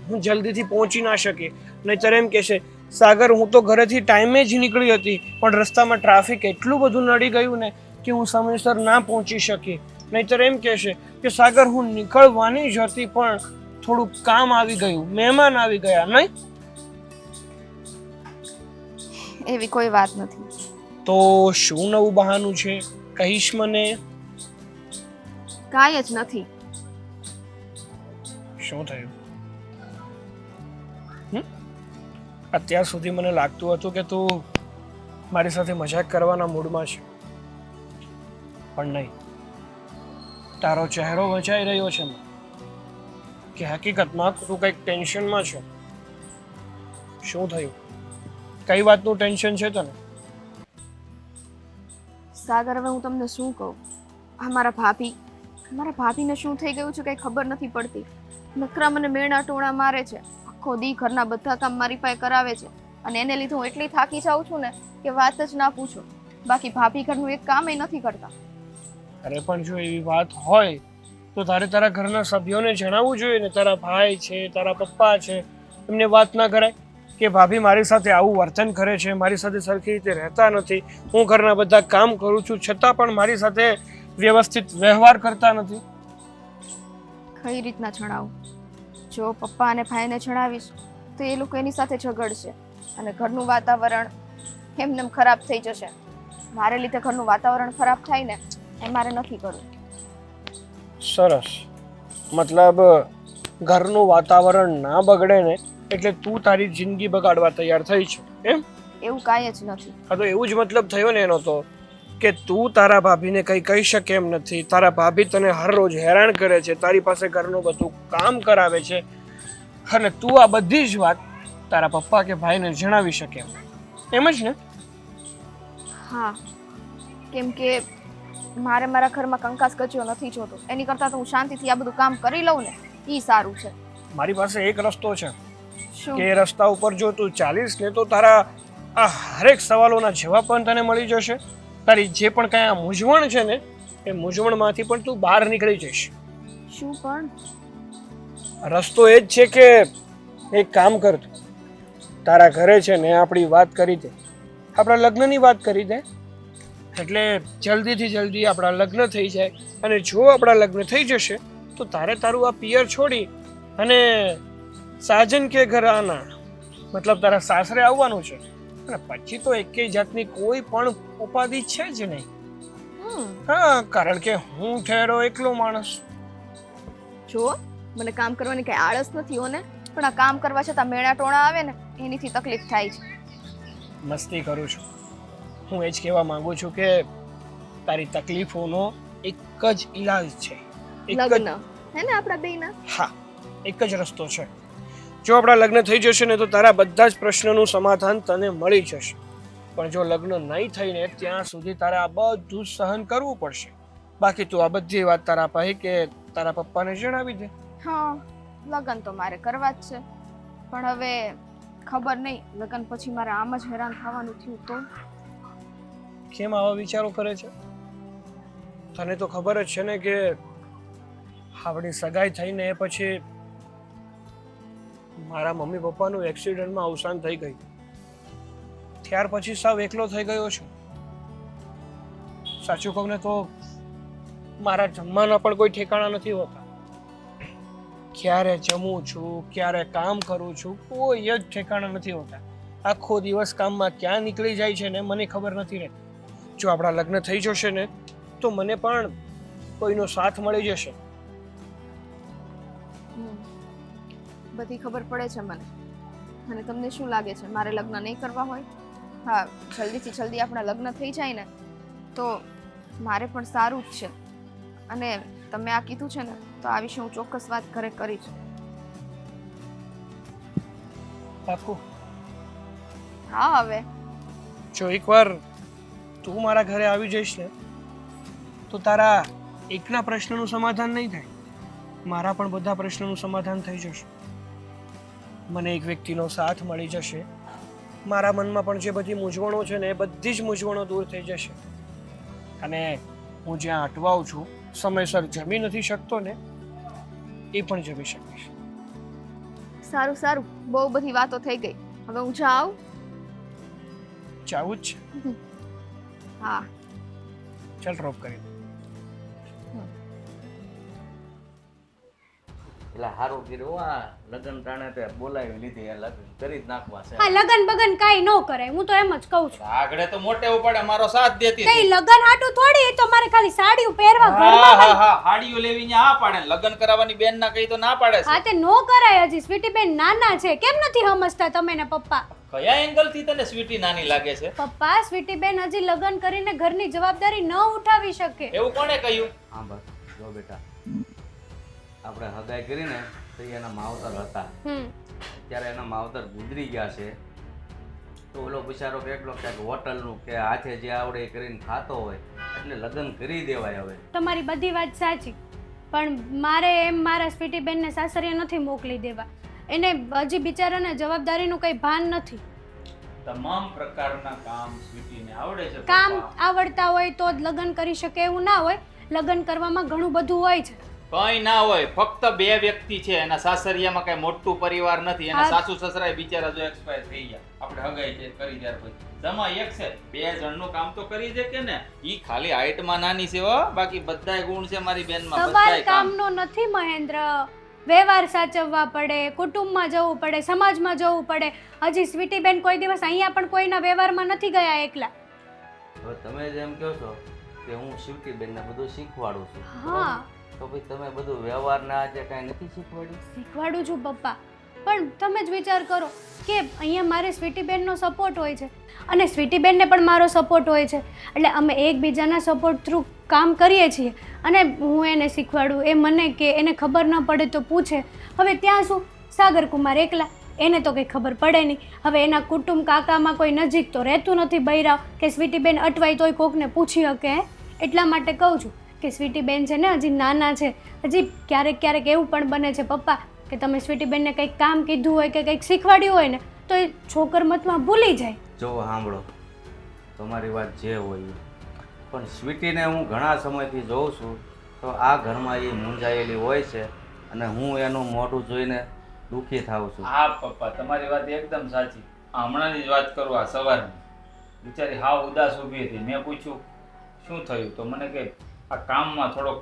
હું જલ્દીથી પહોંચી ના શકી. નહીંતર એમ કહેશે, સાગર હું તો ઘરેથી ટાઈમે જ નીકળી હતી પણ રસ્તામાં ટ્રાફિક એટલું બધું નડી ગયું ને કે હું સમયસર ના પહોંચી શકી. નહીંતર એમ કહેશે કે સાગર હું નીકળવાની જ હતી પણ થોડું કામ આવી ગયું, મહેમાન આવી ગયા. નહીં, એવી કોઈ વાત નથી. તો શું નવું બહાનું છે? કહીશ મને? કાંઈ જ નથી. શું થયું? અત્યાર સુધી મને લાગતું હતું કે તું મારી સાથે મજાક કરવાના મૂડમાં છે, પણ નહીં, તારો ચહેરો વચાઈ રહ્યો છે કે હકીકતમાં તું કંઈક ટેન્શનમાં છે. શું થયું? કઈ વાતનું ટેન્શન છે તને? સાગર, હવે હું તમને શું કહું? મારા ભાભીને શું થઈ ગયું છે કંઈ ખબર નથી પડતી. નખરા મને મેણા ટોણા મારે છે, આખો દી ઘરના બધા કામ મારી પાસે કરાવે છે, અને એને લીધે હું એટલી થાકી જાઉં છું ને કે વાત જ ના પૂછો. બાકી ભાભી ઘરનું એક કામ નથી કરતા. અરે પણ જો એવી વાત હોય તો તારે તારા ઘરના સભ્યોને જણાવવું જોઈએ ને. તારા ભાઈ છે, તારા પપ્પા છે, એમને વાત ના કરાય કે ભાભી મારી સાથે આવું વર્તન કરે છે, મારી સાથે સરખી રીતે રહેતા નથી, હું ઘરના બધા કામ કરું છું છતાં પણ મારી સાથે વ્યવસ્થિત વ્યવહાર કરતા નથી? કઈ રીતના જણાવું? જો પપ્પા અને ભાઈને જણાવીશ તો એ લોકો એની સાથે ઝઘડશે અને ઘરનું વાતાવરણ એમને ખરાબ થઈ જશે. મારે લીધે ઘરનું વાતાવરણ ખરાબ થાય ને એ મારે નથી કરવું. સરસ, મતલબ ઘરનું વાતાવરણ ના બગડે ને એટલે તું તારી જિંદગી બગાડવા તૈયાર થઈ છે એમ? એવું કાંઈ જ નથી. હા, તો એવું જ મતલબ થયો ને એનો તો, કે તું તારા ભાભીને કંઈ કહી શકે એમ નથી. તારા ભાભી તને હર રોજ હેરાન કરે છે, તારી પાસે ઘરનું બધું કામ કરાવે છે, અને તું આ બધી જ વાત તારા પપ્પા કે ભાઈને જણાવી શકે એમ જ ને? હા, કેમ કે મારે મારા ઘરમાં કંકાસ કચ્યો નથી જોતો. એની કરતાં તો હું શાંતિથી આ બધું કામ કરી લઉં ને એ સારું છે. મારી પાસે એક રસ્તો છે શું? કે એ રસ્તા ઉપર જો તું ચાલીશ ને તો તારા આ હરેક સવાલોના જવાબ પણ તને મળી જશે. તારી જે પણ કાંઈ આ મૂંઝવણ છે ને એ મૂંઝવણમાંથી પણ તું બહાર નીકળી જઈશ. શું પણ? રસ્તો એ જ છે કે એક કામ કર, તું તારા ઘરે છે ને આપણી વાત કરી દે, આપણા લગ્નની વાત કરી દે, એટલે જલ્દીથી જલ્દી આપણા લગ્ન થઈ જાય. અને જો આપણા લગ્ન થઈ જશે તો તારે તારું આ પિયર છોડી અને સાજન કે ઘર આના મતલબ તારા સાસરે આવવાનું છે, અને પછી તો એકેય જાતની કોઈ પણ ઉપાધિ છે જ નહીં. હા, કારણ કે હું ઠેરો એકલો માણસ. જો મને કામ કરવાની કઈ આળસ નથી હો ને, પણ આ કામ કરવા છતાં મેણા ટોણા આવે ને એનીથી તકલીફ થાય છે. મસ્તી કરું છું. હું એ જ કહેવા માંગુ છું કે તારી તકલીફોનો એક જ ઈલાજ છે. લગ્ન હે ને આપણા બેયના? હા, એક જ રસ્તો છે. જો આપણા લગ્ન થઈ જશે ને તો તારા બધા જ પ્રશ્નોનું સમાધાન તને મળી જશે. પણ જો લગ્ન નહીં થઈને ત્યાં સુધી તારે આ બધું સહન કરવું પડશે. બાકી તું આ બધી વાત તારા ભાઈ કે તારા પપ્પાને જણાવી દે. હા, લગ્ન તો મારે કરવા જ છે, પણ હવે ખબર નહીં લગ્ન પછી મારે આમ જ હેરાન થવાનું થયું તો? કેમ આવા વિચારો કરે છે? તને તો ખબર જ છે ને કે આપણી સગાઈ થઈને એ પછી મારા મમ્મી પપ્પાનું એક્સિડન્ટમાં અવસાન થઈ ગયું. ત્યાર પછી સાવ એકલો થઈ ગયો છું. સાચું કહું ને તો મારા જમવાના પણ કોઈ ઠેકાણા નથી હોતા. ક્યારે જમું છું, ક્યારે કામ કરું છું, કોઈ જ ઠેકાણા નથી હોતા. આખો દિવસ કામમાં ક્યાં નીકળી જાય છે ને મને ખબર નથી રહેતી. જો આપણા લગ્ન થઈ જશે ને તો મને પણ કોઈનો સાથ મળી જશે. બધી ખબર પડે છે મને. અને તમને શું લાગે છે મારે લગ્ન નહીં કરવા હોય? હા, જલ્દીથી જલ્દી આપણા લગ્ન થઈ જાય ને તો મારે પણ સારું જ છે. અને તમે આ કીધું છે ને તો આ વિશે હું ચોક્કસ વાત ઘરે કરીશ. પાક્કું? હા, હવે જો એકવાર તું મારા ઘરે આવી જઈશ ને તો તારા એકના પ્રશ્નનું સમાધાન નહીં થાય, મારા પણ બધા પ્રશ્નોનું સમાધાન થઈ જશે. મને એક વ્યક્તિનો સાથ મળી જશે. મારા મનમાં પણ જે બધી મૂંઝવણો છે ને એ બધી જ મૂંઝવણો દૂર થઈ જશે. અને હું જ્યાં અટવાઉં છું, સમયસર જમી નથી શકતો ને એ પણ જમી શકીશ. સારું સારું, બહુ બધી વાતો થઈ ગઈ. હવે હું જાઉં? જાવું જ છે? હા. ચાલ ડ્રોપ કરી દો. એટલે સારું કર્યું આ લગ્ન ટાણે તે બોલાવી લીધી, આ લગ્ન કરી જ નાખવા છે. હા લગન બગન કાંઈ ન કરાય, હું તો એમ જ કહું છું. આગળ તો મોટે ઉપાડે મારો સાથ દેતી કઈ હતી. લગન હાટું થોડી, એ તો મારે ખાલી સાડીઓ પહેરવા હા ઘરમાં હા હા હાડીઓ લેવીને આ પાડે, લગ્ન કરાવવાની બેન ના કહી તો ના પાડે છે. હા તે નો કરાય. હજી સ્વીટી બેન નાના છે, કેમ નથી સમજતા તમે ને પપ્પા? કયા એંગલ થી તને સ્વીટી નાની લાગે છે? પપ્પા સ્વીટી બેન હજી લગન કરીને ઘરની જવાબદારી ન ઉઠાવી શકે. એવું કોણે કહ્યું? હા બસ જો બેટા, આપણે હગાઈ કરીને તો એના માવતર હતા, ત્યારે એના માવતર ગુજરી ગયા છે, તો ઓલો બિચારો કેટલો ક્યાંક હોટલનું કે હાથે જે આવડે એ કરીને ખાતો હોય, એટલે લગ્ન કરી દેવાય. હવે તમારી બધી વાત સાચી, પણ મારે એમ મારા સ્વીટી બેનને સાસરિયા નથી મોકલી દેવા. એને હજી બિચારાને જવાબદારીનું કંઈ ભાન નથી. તમામ પ્રકારના કામ સ્વીટીને આવડે છે. કામ પપ્પા. આવડતા હોય તો જ લગ્ન કરી શકે એવું ના હોય. લગ્ન કરવામાં ઘણું બધું હોય છે. કઈ ના હોય, ફક્ત બે વ્યક્તિ છે, એના સાસરિયામાં કઈ મોટું પરિવાર નથી. એના હા. સાસુ સસરા બિચારા જો એક્સપાયર થઈ ગયા, આપણે હગાઈ છે કરી ત્યાર પછી જમા એક છે, બે જણનું કામ તો કરી દે કે ને. ઈ ખાલી હાઈટમાં નાની છે હો, બાકી બધાય ગુણ છે મારી બેનમાં, સવાલ બધાય કામ. કામનો નથી મહેન્દ્ર. વ્યવહાર સાચવવા પડે, કુટુંબમાં જવું પડે, સમાજમાં જવું પડે. હજી સ્વીટી બેન કોઈ દિવસ અહીંયા પણ કોઈના વ્યવહારમાં નથી ગયા એકલા. હવે તમે જેમ કહો છો કે હું શિવટી બેનને બધું શીખવાડું છું, હા તો ભાઈ તમે બધું વ્યવહારના આજે કાંઈ નથી શીખવાડ્યું? શીખવાડું છું પપ્પા, પણ તમે જ વિચાર કરો કે અહીંયા મારે સ્વીટી બેનનો સપોર્ટ હોય છે અને સ્વીટી બેનને પણ મારો સપોર્ટ હોય છે. એટલે અમે એકબીજાના સપોર્ટ થ્રુ કામ કરીએ છીએ. અને હું એને શીખવાડું, એ મને કે એને ખબર ન પડે તો પૂછે. હવે ત્યાં શું સાગર કુમાર એકલા, એને તો કંઈ ખબર પડે નહીં. હવે એના કુટુંબ કાકામાં કોઈ નજીક તો રહેતું નથી બૈરાવ કે સ્વીટી બેન અટવાય તોય કોકને પૂછી શકે. એટલા માટે કહું છું કે સ્વીટી બેન છે ને હજી નાના છે. હજી ક્યારેક ક્યારેક એવું પણ બને છે પપ્પા કે તમે સ્વીટી બેનને કંઈક કામ કીધું હોય કે કંઈક શીખવાડ્યું હોય ને તો એ છોકરમતમાં ભૂલી જાય. જો સાંભળો, તમારી વાત જે હોય એ. પણ સ્વીટીને હું ઘણા સમયથી જોઉં છું તો આ ઘરમાં એ મૂંઝાયેલી હોય છે અને હું એનું મોઢું જોઈને દુઃખી થાઉં છું. હા પપ્પા, તમારી વાત એકદમ સાચી. આ હમણાંની જ વાત કરું, આ સવારની બિચારી હાવ ઉદાસ ઊભી હતી. મેં પૂછ્યું શું થયું, તો મને કે આ કામમાં થોડોક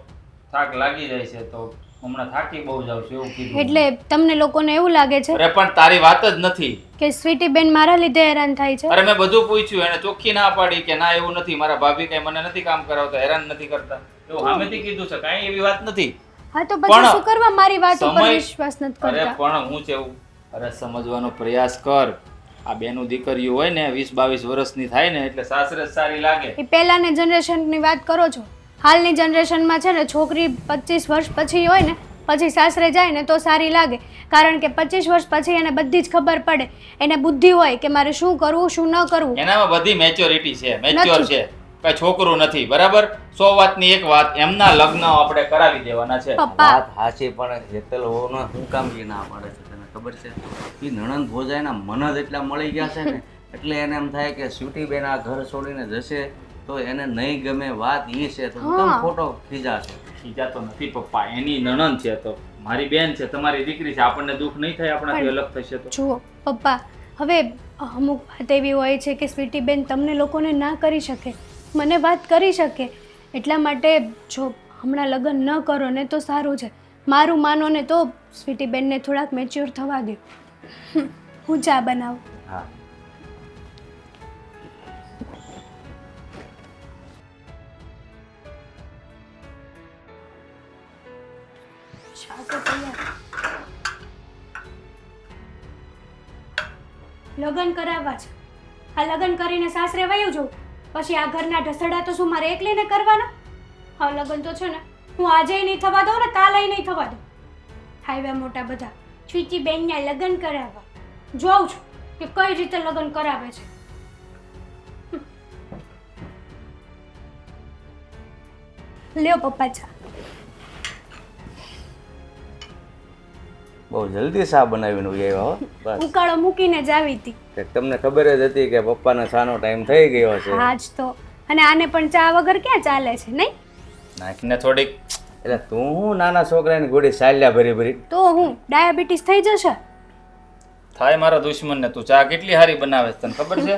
થાક લાગી જાય છે, તો હમણાં થાકી બહુ જાઉં છું એવું કીધું. એટલે તમને લોકોને એવું લાગે છે અરે પણ તારી વાત જ નથી. કે સ્વીટી બેન મારા લીધે હેરાન થાય છે. અરે મેં બધું પૂછ્યું, એને ચોખ્ખી ના પાડી કે ના એવું નથી, મારા ભાભી કઈ મને નથી કામ કરાવતા, હેરાન નથી કરતા, એવું સામેથી કીધું છે, કાંઈ એવી વાત નથી. હા તો પછી પણ શું કરવા મારી વાત ઉપર સમય- વિશ્વાસ નથી અરે કરતા? પણ હું છે એવું, અરે સમજવાનો પ્રયાસ કર. આ બેનું દીકરીઓ હોય ને 20-22 વર્ષની થાય ને એટલે સાસરે જ સારી લાગે. એ પહેલાની જનરેશનની વાત કરો છો. હાલની જનરેશનમાં છે ને છોકરી 25 વર્ષ પછી હોય ને પછી સાસરે જાય ને તો સારી લાગે. કારણ કે 25 વર્ષ પછી એને બધી જ ખબર પડે, એને બુદ્ધિ હોય કે મારે શું કરવું શું ન કરવું. એનામાં બધી મેચ્યોરિટી છે, મેચ્યોર નથી. છે, કઈ છોકરું નથી. બરાબર, 100 વાતની એક વાત, એમના લગ્ન આપણે કરાવી દેવાના છે. પપ્પા વાત સાચી, પણ હેતલ હોવાનો હું કામ એ ના પાડે છે તને ખબર છે? એ નણંદ ભોજાઈના મન જ એટલા મળી ગયા છે ને એટલે એને એમ થાય કે સ્વીટી બેન આ ઘર છોડીને જશે તો એને નહીં ગમે. વાત એ છે તો હું કેમ ખોટો ખીજાશે? ખીજાતો નથી પપ્પા, એની નણંદ છે તો મારી બેન છે, તમારી દીકરી છે, આપણને દુઃખ નહીં થાય આપણાથી અલગ થશે તો? જુઓ પપ્પા, હવે અમુક વાત એવી હોય છે કે સ્વીટી બેન તમને લોકોને ના કરી શકે, મને વાત કરી શકે. એટલા માટે જો હમણાં લગ્ન ન કરો ને તો સારું છે. મારું માનો ને તો સ્વીટી બેનને થોડાક મેચ્યોર થવા દો. હું ચા બનાવું. હા ચા તો તૈયાર. લગ્ન કરાવવા છે. આ લગ્ન કરીને સાસરે વયું જવું, પછી આ ઘરના ઢસડા તો શું મારે એકલીને કરવાના? હા લગ્ન તો છે ને હું આજે નહીં થવા દઉં ને કાલે નહીં થવા દઉં. આવ્યા મોટા બધા સ્વીટી બેનના લગ્ન કરાવવા. જોઉં છું કે કઈ રીતે લગ્ન કરાવે છે. લ્યો પપ્પા ચા. બહુ જલ્દી શા બનાવીને આવ્યા હો. બસ ઉકાળો મૂકીને જ આવી હતી. કે તમને ખબર જ હતી કે પપ્પાને શાનો ટાઈમ થઈ ગયો છે. આજ તો અને આને પણ ચા વગર ક્યાં ચાલે છે નહીં? નાખીને થોડીક. એટલે તું હું નાના છોકરાની ગોળી ચાલ્યા ભરી ભરી. તો હું ડાયાબિટીસ થઈ જશે. થાય મારા દુશ્મનને. તું ચા કેટલી સારી બનાવે છે તને ખબર છે?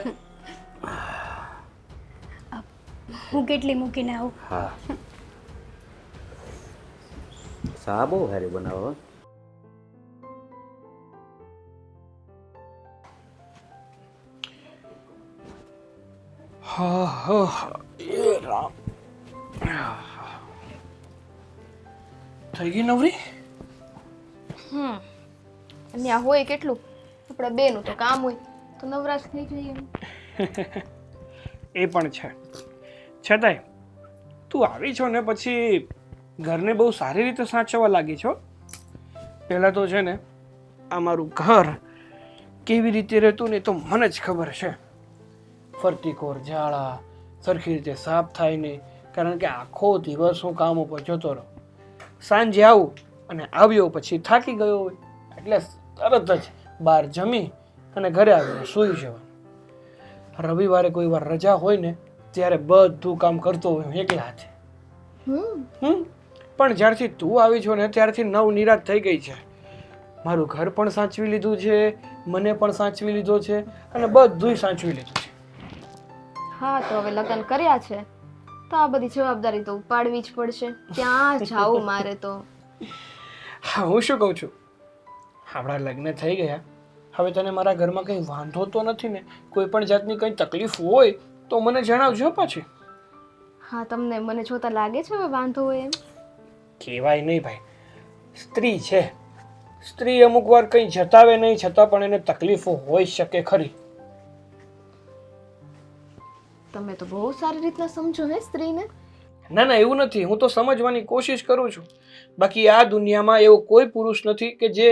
હું કેટલી મૂકીને આવું. હા ચા બહુ સારી બનાવો. એ રામ, થઈ ગઈ નવરી? અને આ હોય કેટલું આપણે બેનું તો કામ હોય તો નવરાશ થઈ જઈએ. એ પણ છે. છતાંય તું આવી છો ને પછી ઘરને બહુ સારી રીતે સાચવવા લાગી છો. પહેલાં તો છે ને આ મારું ઘર કેવી રીતે રહેતું ને તો મને જ ખબર છે. ફરતી કોર ઝાડા સરખી રીતે સાફ થાય નહીં, કારણ કે આખો દિવસ હું કામ ઉપર જતો રહું. સાંજે આવું અને આવ્યો પછી થાકી ગયો હોય એટલે તરત જ બહાર જમી અને ઘરે આવીને સૂઈ જવાનું. રવિવારે કોઈ વાર રજા હોય ને ત્યારે બધું કામ કરતો હોય હું એકલા હાથે. પણ જ્યારથી તું આવી છો ને ત્યારથી નવ નિરાશ થઈ ગઈ છે. મારું ઘર પણ સાચવી લીધું છે, મને પણ સાચવી લીધો છે અને બધુંય સાચવી લીધું છે. હા તો હવે લગ્ન કર્યા છે તો આ બધી જવાબદારી તો ઉપાડવી જ પડશે. ક્યાં જાવું મારે તો. હા, હું શું કહું છું, આપણા લગ્ન થઈ ગયા, હવે તને મારા ઘરમાં કંઈ વાંધો તો નથી ને? કોઈ પણ જાતની કંઈ તકલીફ હોય તો મને જણાવજો પાછી. હા, તમને મને જોતા લાગે છે હવે વાંધો હોય એમ? કહેવાય નહીં ભાઈ, સ્ત્રી છે, સ્ત્રી અમુક વાર કંઈ જતાવે નહીં છતાં પણ એને તકલીફો હોઈ શકે ખરી. તમે તો બહુ સારી રીતના સમજો હે સ્ત્રીને. ના ના, એવું નથી, હું તો સમજવાની કોશિશ કરું છું. બાકી આ દુનિયામાં એવો કોઈ પુરુષ નથી કે જે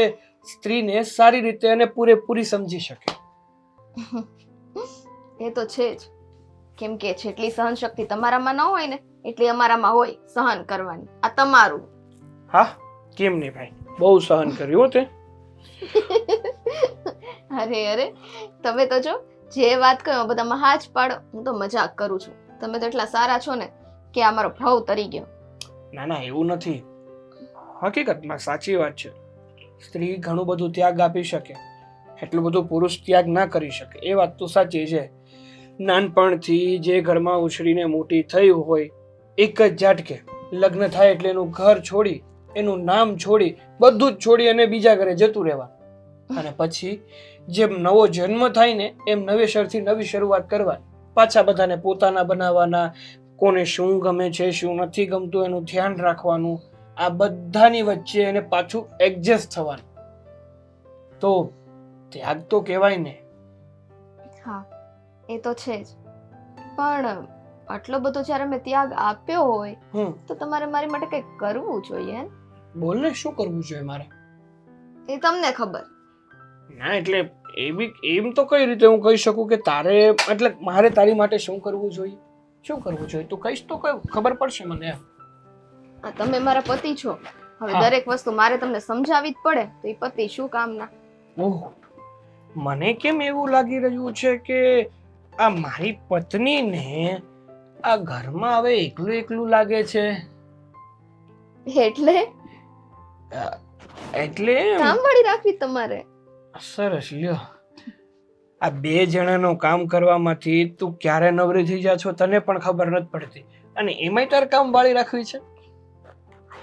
સ્ત્રીને સારી રીતે અને પૂરેપૂરી સમજી શકે. એ તો છે જ, કેમ કે જેટલી સહન શક્તિ તમારામાં ન હોય ને એટલી અમારામાં હોય સહન કરવાની. આ તમારું. હા, કેમ નહીં ભાઈ, બહુ સહન કર્યું તે. અરે અરે, તમે તો જો જે વાત કહો બધામાં હા જ પાડો. હું તો મજાક કરું છું. તમે તો એટલા સારા છો ને કે આ મારો ભાવ તરી ગયો. ના ના, એવું નથી, હકીકતમાં સાચી વાત છે. સ્ત્રી ઘણું બધું ત્યાગ આપી શકે, એટલું બધું પુરુષ ત્યાગ ના કરી શકે, એ વાત તો સાચી છે. નાનપણથી જે ઘરમાં ઉછળીને મોટી થઈ હોય, એક જ ઝાટકે લગ્ન થાય એટલે એનું ઘર છોડી, એનું નામ છોડી, બધું જ છોડી અને બીજા ઘરે જતું રહેવાનું. અને પછી જેમ નવો જન્મ થાય ને એમ નવેસરથી નવી શરૂઆત કરવાની. પાછા બધાને પોતાના બનાવવાના, કોને શું ગમે છે શું નથી ગમતું એનું ધ્યાન રાખવાનું. આ બધાની વચ્ચે એને પાછું એડજસ્ટ થવાનું. તો ત્યાગ તો કહેવાય ને. હા, એ તો છે જ, પણ આટલો બધો જ્યારે મેં ત્યાગ આપ્યો હોય તો તમારે મારી માટે કંઈક કરવું જોઈએ. બોલ ને, શું કરવું જોઈએ મારે? એ તમને ખબર. ના એટલે એમ તો કઈ રીતે હું કહી શકું કે તારે, એટલે મારે તારી માટે શું કરવું જોઈએ? શું કરવું જોઈએ તું કહીશ તો ખબર પડશે મને. આ તમે મારા પતિ છો, હવે દરેક વસ્તુ મારે તમને સમજાવવી જ પડે તો એ પતિ શું કામના. ઓહ, મને કેમ એવું લાગી રહ્યું છે કે આ મારી પત્નીને આ ઘરમાં હવે એકલું એકલું લાગે છે. એટલે કામવાળી રાખવી તમારે. સરસ, લ્યો. આ બે જણાનું કામ કરવામાંથી તું ક્યારે નવરી થઈ જા છો તને પણ ખબર નથી પડતી, અને એમાંય તારે કામ વાળી રાખવી છે.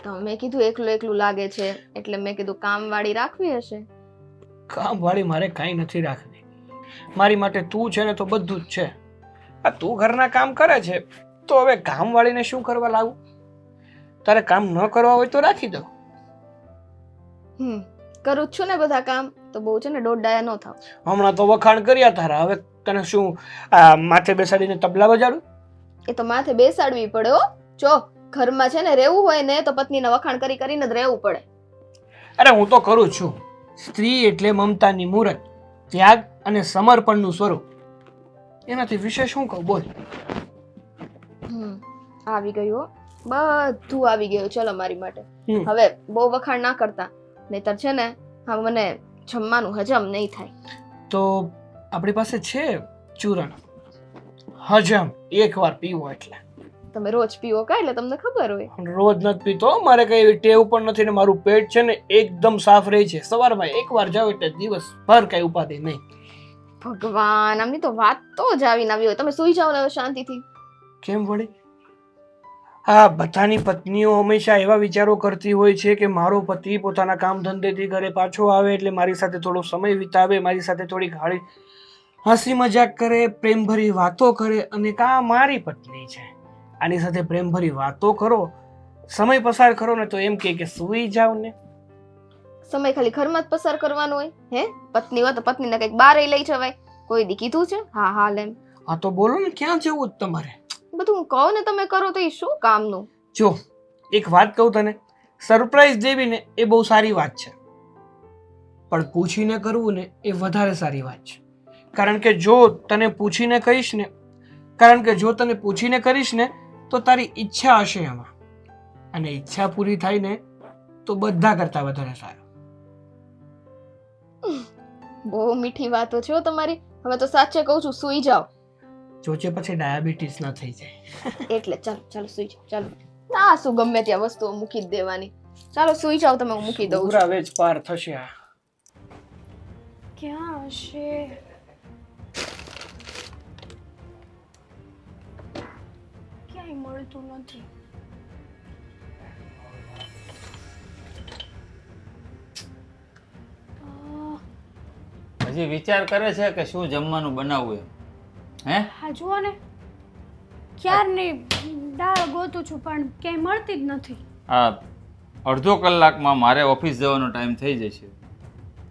તો મેં કીધું એકલું એકલું લાગે છે એટલે મેં કીધું કામવાળી રાખવી હશે. કામ વાળી મારે કાંઈ નથી રાખવી. મારી માટે તું છે ને તો બધું જ છે. આ તું ઘરના કામ કરે છે તો હવે કામ વાળીને શું કરવા લાવું? તારે કામ ન કરવા હોય તો રાખી દો. કરું છું ને બધા કામ, તો બહુ છે ને દોડાયા ન થાવ. હમણાં તો વખાણ કર્યા તારા, હવે તને શું માથે બેસાડીને તબલા બજાડું? એ તો માથે બેસાડવી પડે હો. જો ઘરમાં છે ને રહેવું હોય ને તો પત્નીના વખાણ કરી કરીને જ રહેવું પડે. અરે હું તો કરું છું. સ્ત્રી એટલે મમતાની મૂરત, ત્યાગ અને સમર્પણનું સ્વરૂપ. એનાથી વિશેષ શું કહું? બોલ. આવી ગયું, બધું આવી ગયું. ચલો મારી માટે હવે બહુ વખાણ ના કરતા, નહીતર છે ને હા મને જમવાનું હજમ નહીં થાય. તો આપણી પાસે છે ચૂરણ, હજમ એકવાર પીવો એટલે. તમે રોજ પીવો કા એટલે તમને ખબર હોય. રોજ નથી પીતો, મારે કઈ એવી ટેવ પણ નથી ને મારું પેટ છે ને એકદમ સાફ રહે છે. સવારમાં એકવાર જાવ એટલે દિવસભર કઈ ઉપાધિ નહીં. ભગવાન, આમની તો વાત તો જ આવીને આવી હોય. તમે સુઈ જાઓ ને શાંતિથી. કેમ વળી? હા, બધાની પત્નીઓ હંમેશા એવા વિચારો કરતી હોય છે કે મારો પતિ પોતાના કામ ધંધેથી ઘરે પાછો આવે એટલે મારી સાથે થોડો સમય વિતાવે, મારી સાથે થોડી હસી મજાક કરે, પ્રેમભરી વાતો કરે અને કા મારી પત્ની છે, આની સાથે પ્રેમભરી વાતો કરો, સમય પસાર કરો ને તો એમ કહે કે સૂઈ જાવ ને. સમય ખાલી ઘરમાં જ પસાર કરવાનો હોય? હે, પત્ની હોય તો પત્નીને કંઈક બારે લઈ જવાય. કોઈ દી કીધું છે? હા હાલ એમ. હા તો બોલો ને, ક્યાં જવું જ તમારે? બધું હું કહું ને તમે કરો તો એ શું કામનું? જો એક વાત કહું તને, સરપ્રાઈઝ દેવી ને એ બહુ સારી વાત છે, પણ પૂછીને કરવું ને એ વધારે સારી વાત છે. કારણ કે જો તને પૂછીને કરીશ ને તો તારી ઈચ્છા હશે એમાં, અને ઈચ્છા પૂરી થાય ને તો બધા કરતા વધારે સારું. બહુ મીઠી વાતો છે હો તમારી. હવે તો સાચે કહું છું, સૂઈ જાઓ. જોજે પછી ડાયાબિટીસ ના થઈ જાય. એટલે ચાલો ચાલો સૂઈ જાઓ. ચાલો, ના શું ગમે ત્યાં વસ્તુઓ મૂકી જ દેવાની. ચાલો સૂઈ જાઓ તમે, હું મૂકી દઉં છું. પૂરા વેજ પાર થશે આ. ક્યાં હશે? ક્યાંય મળતું નથી. હજી વિચાર કરે છે કે શું જમવાનું બનાવવું એમ? હે? હા જુઓ ને, ક્યારની દાળ ગોતું છું પણ ક્યાંય મળતી જ નથી. આ અડધો કલાકમાં મારે ઓફિસ જવાનો ટાઈમ થઈ જશે.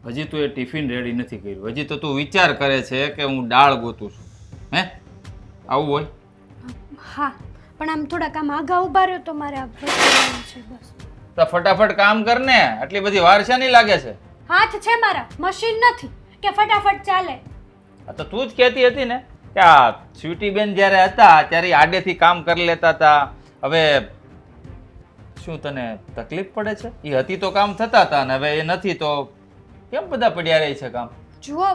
હજી તું એ ટિફિન રેડી નથી કર્યું. હજી તો તું વિચાર કરે છે કે હું દાળ ગોતું છું. હે? આવું હોય? હા, પણ આમ થોડાક આમ આગા ઉભા રહ્યો તો મારે આ ભેગું છે બસ. તો ફટાફટ કામ કર ને, આટલી બધી વાર શાની લાગે છે? હાથ છે મારા, મશીન નથી કે ફટાફટ ચાલે. આ તો તું જ કહેતી હતી ને કે આ સ્વીટી બેન જ્યારે હતા ત્યારે ઈ આડેથી કામ કરી લેતા હતા. હવે શું તને તકલીફ પડે છે? એ હતી તો કામ થતા હતા ને હવે એ નથી તો કેમ બધા પડ્યા રહે છે કામ? જુઓ,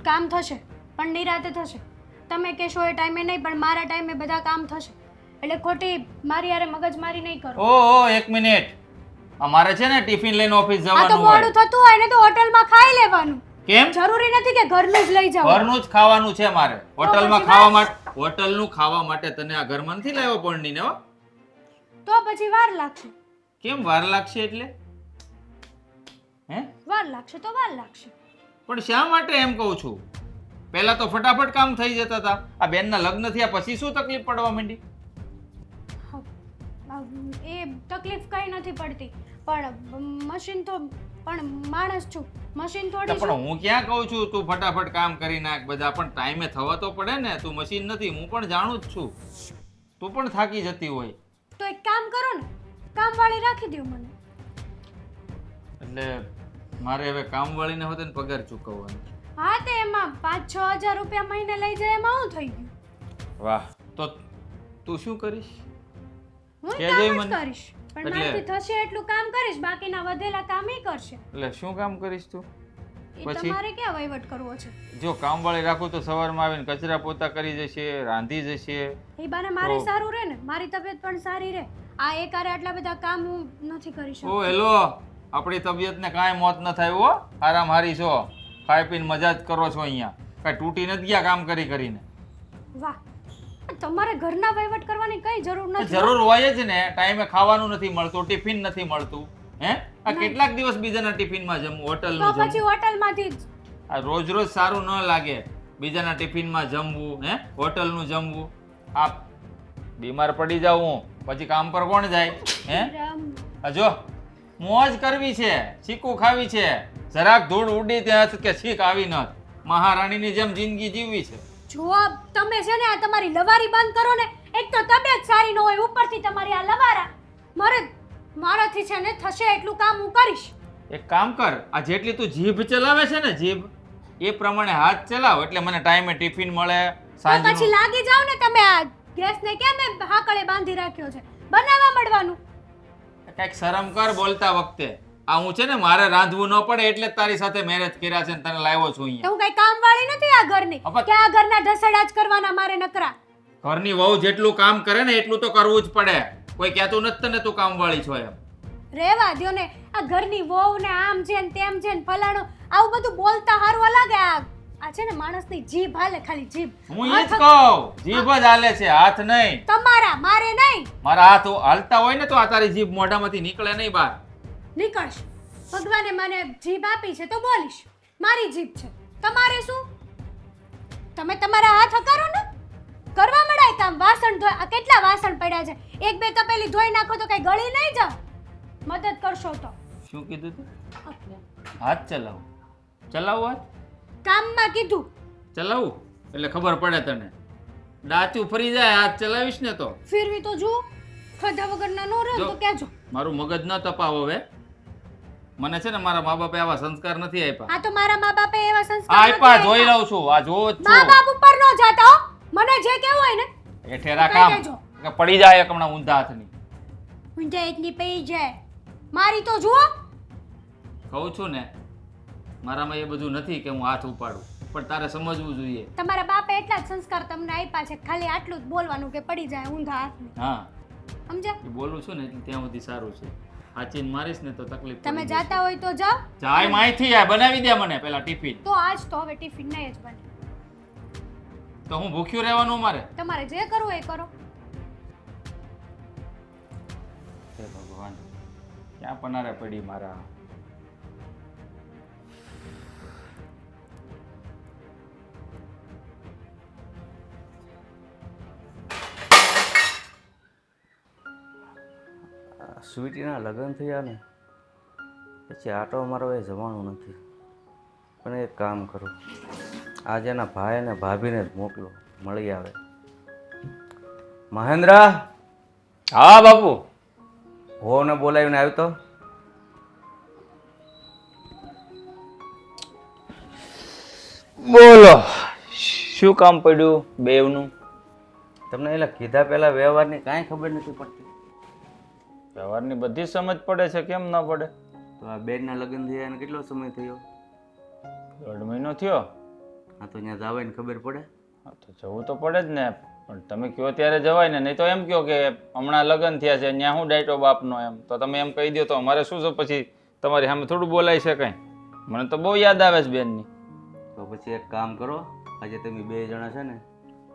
કામ થશે પણ નિરાતે થશે. તમે કહેશો એ ટાઈમે નહીં, પણ મારા ટાઈમે બધા કામ થશે. એટલે ખોટી મારી યારે મગજમારી નહીં કરો. ઓહો, એક મિનિટ. અમારે છે ને ટિફિન લઈને ઓફિસ આ તો જવાનું મોડું હોય. થતું હોય ને તો હોટલમાં ખાઈ લેવાનું. કેમ? જરૂરી નથી કે ઘરનું જ લઈ જાવ. ઘરનું જ ખાવાનું છે મારે. હોટલમાં પછી ખાવા માટે, હોટલનું ખાવા માટે તને આ ઘરમાં નથી લાવ્યો પરણીને હો. તો પછી વાર લાગશે. કેમ વાર લાગશે એટલે? હે? વાર લાગશે તો વાર લાગશે. પણ શા માટે એમ કહું છું? પહેલા તો ફટાફટ કામ થઈ જતા હતા. આ બેનના લગ્ન થયા પછી શું તકલીફ પડવા માંડી? એ તકલીફ કઈ નથી પડતી, પણ મશીન તો, પણ માણસ છું, મશીન થોડી છું. પણ હું ક્યાં કહું છું તું ફટાફટ કામ કરી નાખ બધા, પણ ટાઈમે થવા તો પડે ને. તું મશીન નથી, હું પણ જાણું જ છું. તું પણ થાકી જતી હોય. તો એક કામ કરો ને, કામવાળી રાખી દો મને. એટલે મારે હવે કામવાળીને હોતે ને પગાર ચૂકવવાનો. હા, તે એમાં 5-6 હજાર રૂપિયા મહિને લઈ જાય એમાં શું થઈ ગયું? વાહ, તો તું શું કરીશ? હું કહેજે કામ જ મને. કરીશ, પણ એટલે- મારાથી થશે એટલું કામ કરીશ, બાકીના વધેલા કામ ઈ કરશે. એટલે શું કામ કરીશ તું? એ પછી? તમારે ક્યાં વહીવટ કરવો છે? જો કામવાળી રાખું તો સવારમાં આવીને કચરા પોતા કરી જશે, રાંધી જશે. એ બાને મારે તો- સારું રહે ને, મારી તબિયત પણ સારી રહે. આ એકારે આટલા બધા કામ હું નથી કરી ઓ શકતી. હેલો, આપણી તબિયતને કાંઈ મોત ન થાય હો. આરામ હારી છો, ખાઈ પીને મજા જ કરો છો અહીંયા. કાંઈ તૂટી નથી ગયા કામ કરી કરીને. વાહ, તમારે ઘરના વહીવટ કરવાની કઈ જરૂર નથી. જરૂર હોય જ ને. ટાઈમે ખાવાનું નથી મળતું, ટિફિન નથી મળતું. હે? આ કેટલાક દિવસ બીજાના ટિફિનમાં જમવું, તો હોટલનું પછી જમવું. હોટલમાંથી જ. આ રોજ રોજ સારું ન લાગે. બીજાના ટિફિનમાં જમવું, હે, હોટલનું જમવું. આ બીમાર પડી જાઉં પછી કામ પર કોણ જાય? હે? રામ. આ જો મોજ કરવી છે, ચીકુ ખાવી છે, જરાક ધૂળ ઉડી ત્યાં કે છીક આવી ન. મહારાણીની જેમ જિંદગી જીવવી છે. જો તમે છે ને આ તમારી લવારી બંધ કરો ને. એક તો તબિયત સારી ન હોય, ઉપરથી તમારી આ લવારા. મારાથી છે ને થશે એટલું કામ હું કરીશ. એક કામ કર, આ જેટલી તું જીભ ચલાવે છે ને, જીભ એ પ્રમાણે હાથ ચલાવ એટલે મને ટાઈમે ટિફિન મળે. તો પછી સાંજનું લાગી જાવ ને તમે. આ ગેસને કેમ એમ હાકળે બાંધી રાખ્યો છે? બનાવવા મળવાનું. કંઈક શરમ કર બોલતા વખતે. આ હું છે ને મારે રાંધવું ન પડે એટલે જ તારી સાથે મેરેજ કર્યા છે ને તને લાવ્યો છું તો અહીંયા. હું કઈ કામવાળી નથી આ ઘરની અપા- કે આ ઘરના ઢસેડા જ કરવાના મારે નકરા. ઘરની વહુ જેટલું કામ કરે ને એટલું તો કરવું જ પડે. કોઈ કહેતું નથી તને તું કામવાળી છો એમ. રેવા દ્યો ને. આ ઘરની વહુ ને આમ છે ને તેમ છે ને ફલાણું આવું બધું બોલતા હારવા લાગે. આ છે ને માણસની જીભ હાલે, ખાલી જીભ. હું એ જ કહું, જીભ જ હાલે છે, હાથ નહીં. તમારા, મારે નહીં. મારા હાથ હાલતા હોય ને તો આ તારી જીભ મોઢામાંથી નીકળે નહીં બહાર. નીકળશે. ભગવાને મને જીભ આપી છે તો બોલીશ. મારી જીભ છે, તમારે શું? તમે તમારા હાથ હકારો ને કરવા મળાય કામ. વાસણ ધોય, આ કેટલા વાસણ પડ્યા છે, એક બે તપેલી ધોઈ નાખો તો કઈ ગળી નહીં જાવ. મદદ કરશો તો. શું કીધું તું? હાથ ચલાવો. ચલાવો હાથ? કામમાં કીધું. ચલાવું એટલે ખબર પડે તને. ડાચું ફરી જાય હાથ ચલાવીશ ને તો. ફેરવી તો જુઓ. ખાધા વગરના નો રહો જો. તો કહેજો. મારું મગજ ન તપાવો હવે. મને છે ને મારા મા બાપે આવા સંસ્કાર નથી આપ્યા. આ તો મારા મા બાપે એવા સંસ્કાર આપ્યા નથી જોઈ આપ્યા. લઉં છું. આ જોવો જ મા છું. બાપ ઉપર નો જાતા હો. મને જે કેવું હોય ને એ ઠેરા કહી કામ દેજો. કે પડી જાય એક હમણાં ઊંધા હાથની. ઊંધા એટલી પઈ જાય. મારી તો જુઓ. કહું છું ને મારામાં એ બધું નથી કે હું હાથ ઉપાડું, પણ તારે સમજવું જોઈએ. તમારા બાપે એટલા જ સંસ્કાર તમને આપ્યા છે, ખાલી આટલું જ બોલવાનું કે પડી જાય ઊંધા હાથની. હા સમજ્યા? એ બોલું છું ને એટલે ત્યાં સુધી સારું છે. હાચીને મારીશ ને તો તકલીફ તમે પડી જાતા હોય તો જાઓ. જશે. જાય માહિતી આ બનાવી દે મને પેલા ટિફિન. તો આજ તો હવે ટિફિન નહીં જ બને. તો હું ભૂખ્યું રહેવાનું મારે? તમારે જે કરવું એ કરો. હે ભગવાન, ક્યાં પનારે પડી મારા. સ્વીટીના લગ્ન થયા ને પછી આટો મારવા એ જવાનું નથી. પણ એક કામ કરું, આજે એના ભાઈ અને ભાભીને જ મોકલો, મળી આવે. મહેન્દ્ર, હા બાપુ. હોને બોલાવીને આવ્યો તો. બોલો, શું કામ પડ્યું બેવનું? તમને એટલે કીધા પહેલા વ્યવહારની કાંઈ ખબર નથી પડતી. વ્યવહારની બધી સમજ પડે છે, કેમ ન પડે? તો આ બેનના લગ્ન થયા એને કેટલો સમય થયો? 1.5 મહિનો થયો. હા, તો ત્યાં જવાય ને ખબર પડે. હા તો જવું તો પડે જ ને, પણ તમે કહો ત્યારે જવાય ને, નહીં તો એમ કહો કે હમણાં લગ્ન થયા છે ત્યાં હું ડાયટો બાપનો, એમ તો તમે એમ કહી દો તો અમારે શું છે પછી તમારી સામે થોડું બોલાય છે કંઈ? મને તો બહુ યાદ આવે છે બેનની. તો પછી એક કામ કરો, આજે તમે 2 જણા છે ને